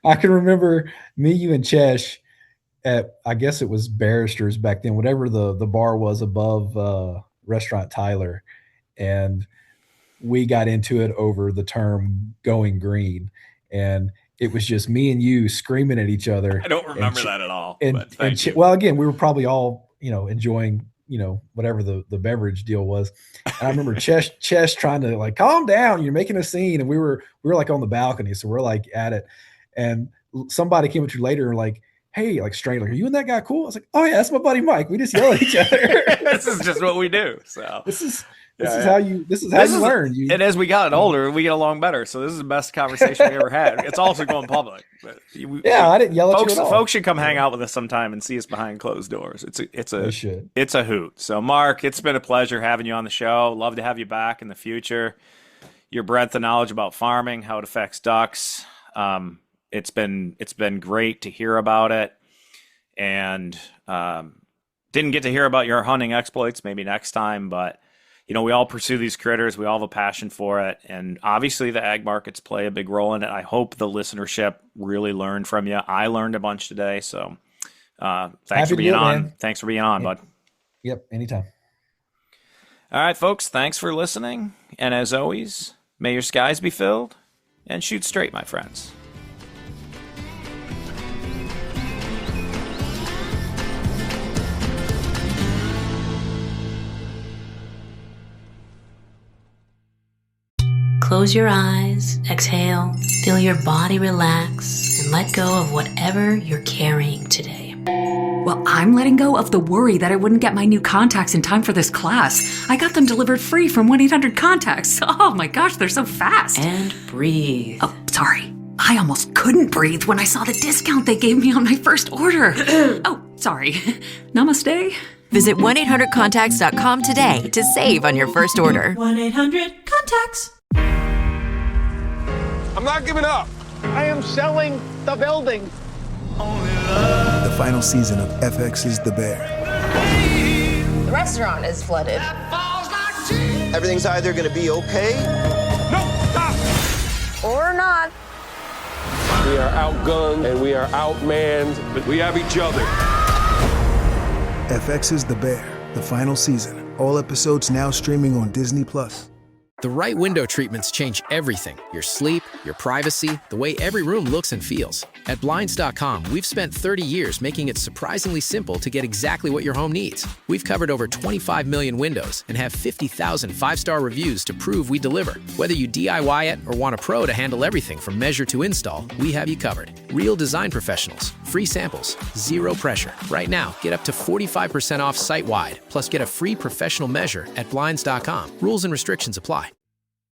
I can remember me, you, and Chesh at, I guess it was Barrister's back then, whatever the bar was above Restaurant Tyler. And we got into it over the term going green. And it was just me and you screaming at each other. I don't remember that at all. Well, again, we were probably all, enjoying, whatever the beverage deal was. And I remember Chesh trying to like, calm down, you're making a scene. And we were like on the balcony. So we're like at it. And somebody came up to you later and like, hey, like straight, like, are you and that guy cool? I was like, oh yeah, that's my buddy Mike. We just yell at each other. This is just what we do. So this is how you learn. And as we got older, we get along better. So this is the best conversation we ever had. It's also going public. But I didn't yell at you at all. Folks should come hang out with us sometime and see us behind closed doors. It's a hoot. So Mark, it's been a pleasure having you on the show. Love to have you back in the future. Your breadth of knowledge about farming, how it affects ducks. It's been great to hear about it, and didn't get to hear about your hunting exploits. Maybe next time, but we all pursue these critters. We all have a passion for it, and obviously the ag markets play a big role in it. I hope the listenership really learned from you. I learned a bunch today, so thanks for being on. Man. Thanks for being on, bud. Yep, anytime. All right, folks. Thanks for listening, and as always, may your skies be filled and shoot straight, my friends. Close your eyes, exhale, feel your body relax, and let go of whatever you're carrying today. Well, I'm letting go of the worry that I wouldn't get my new contacts in time for this class. I got them delivered free from 1-800-CONTACTS. Oh my gosh, they're so fast. And breathe. Oh, sorry. I almost couldn't breathe when I saw the discount they gave me on my first order. Oh, sorry. Namaste. Visit 1-800-CONTACTS.com today to save on your first order. 1-800-CONTACTS. I'm not giving up. I am selling the building. The final season of FX's The Bear. The restaurant is flooded. Everything's either going to be okay. No, stop! Or not. We are outgunned and we are outmanned, but we have each other. FX's The Bear, the final season. All episodes now streaming on Disney+. The right window treatments change everything. Your sleep, your privacy, the way every room looks and feels. At Blinds.com, we've spent 30 years making it surprisingly simple to get exactly what your home needs. We've covered over 25 million windows and have 50,000 five-star reviews to prove we deliver. Whether you DIY it or want a pro to handle everything from measure to install, we have you covered. Real design professionals, free samples, zero pressure. Right now, get up to 45% off site-wide, plus get a free professional measure at Blinds.com. Rules and restrictions apply.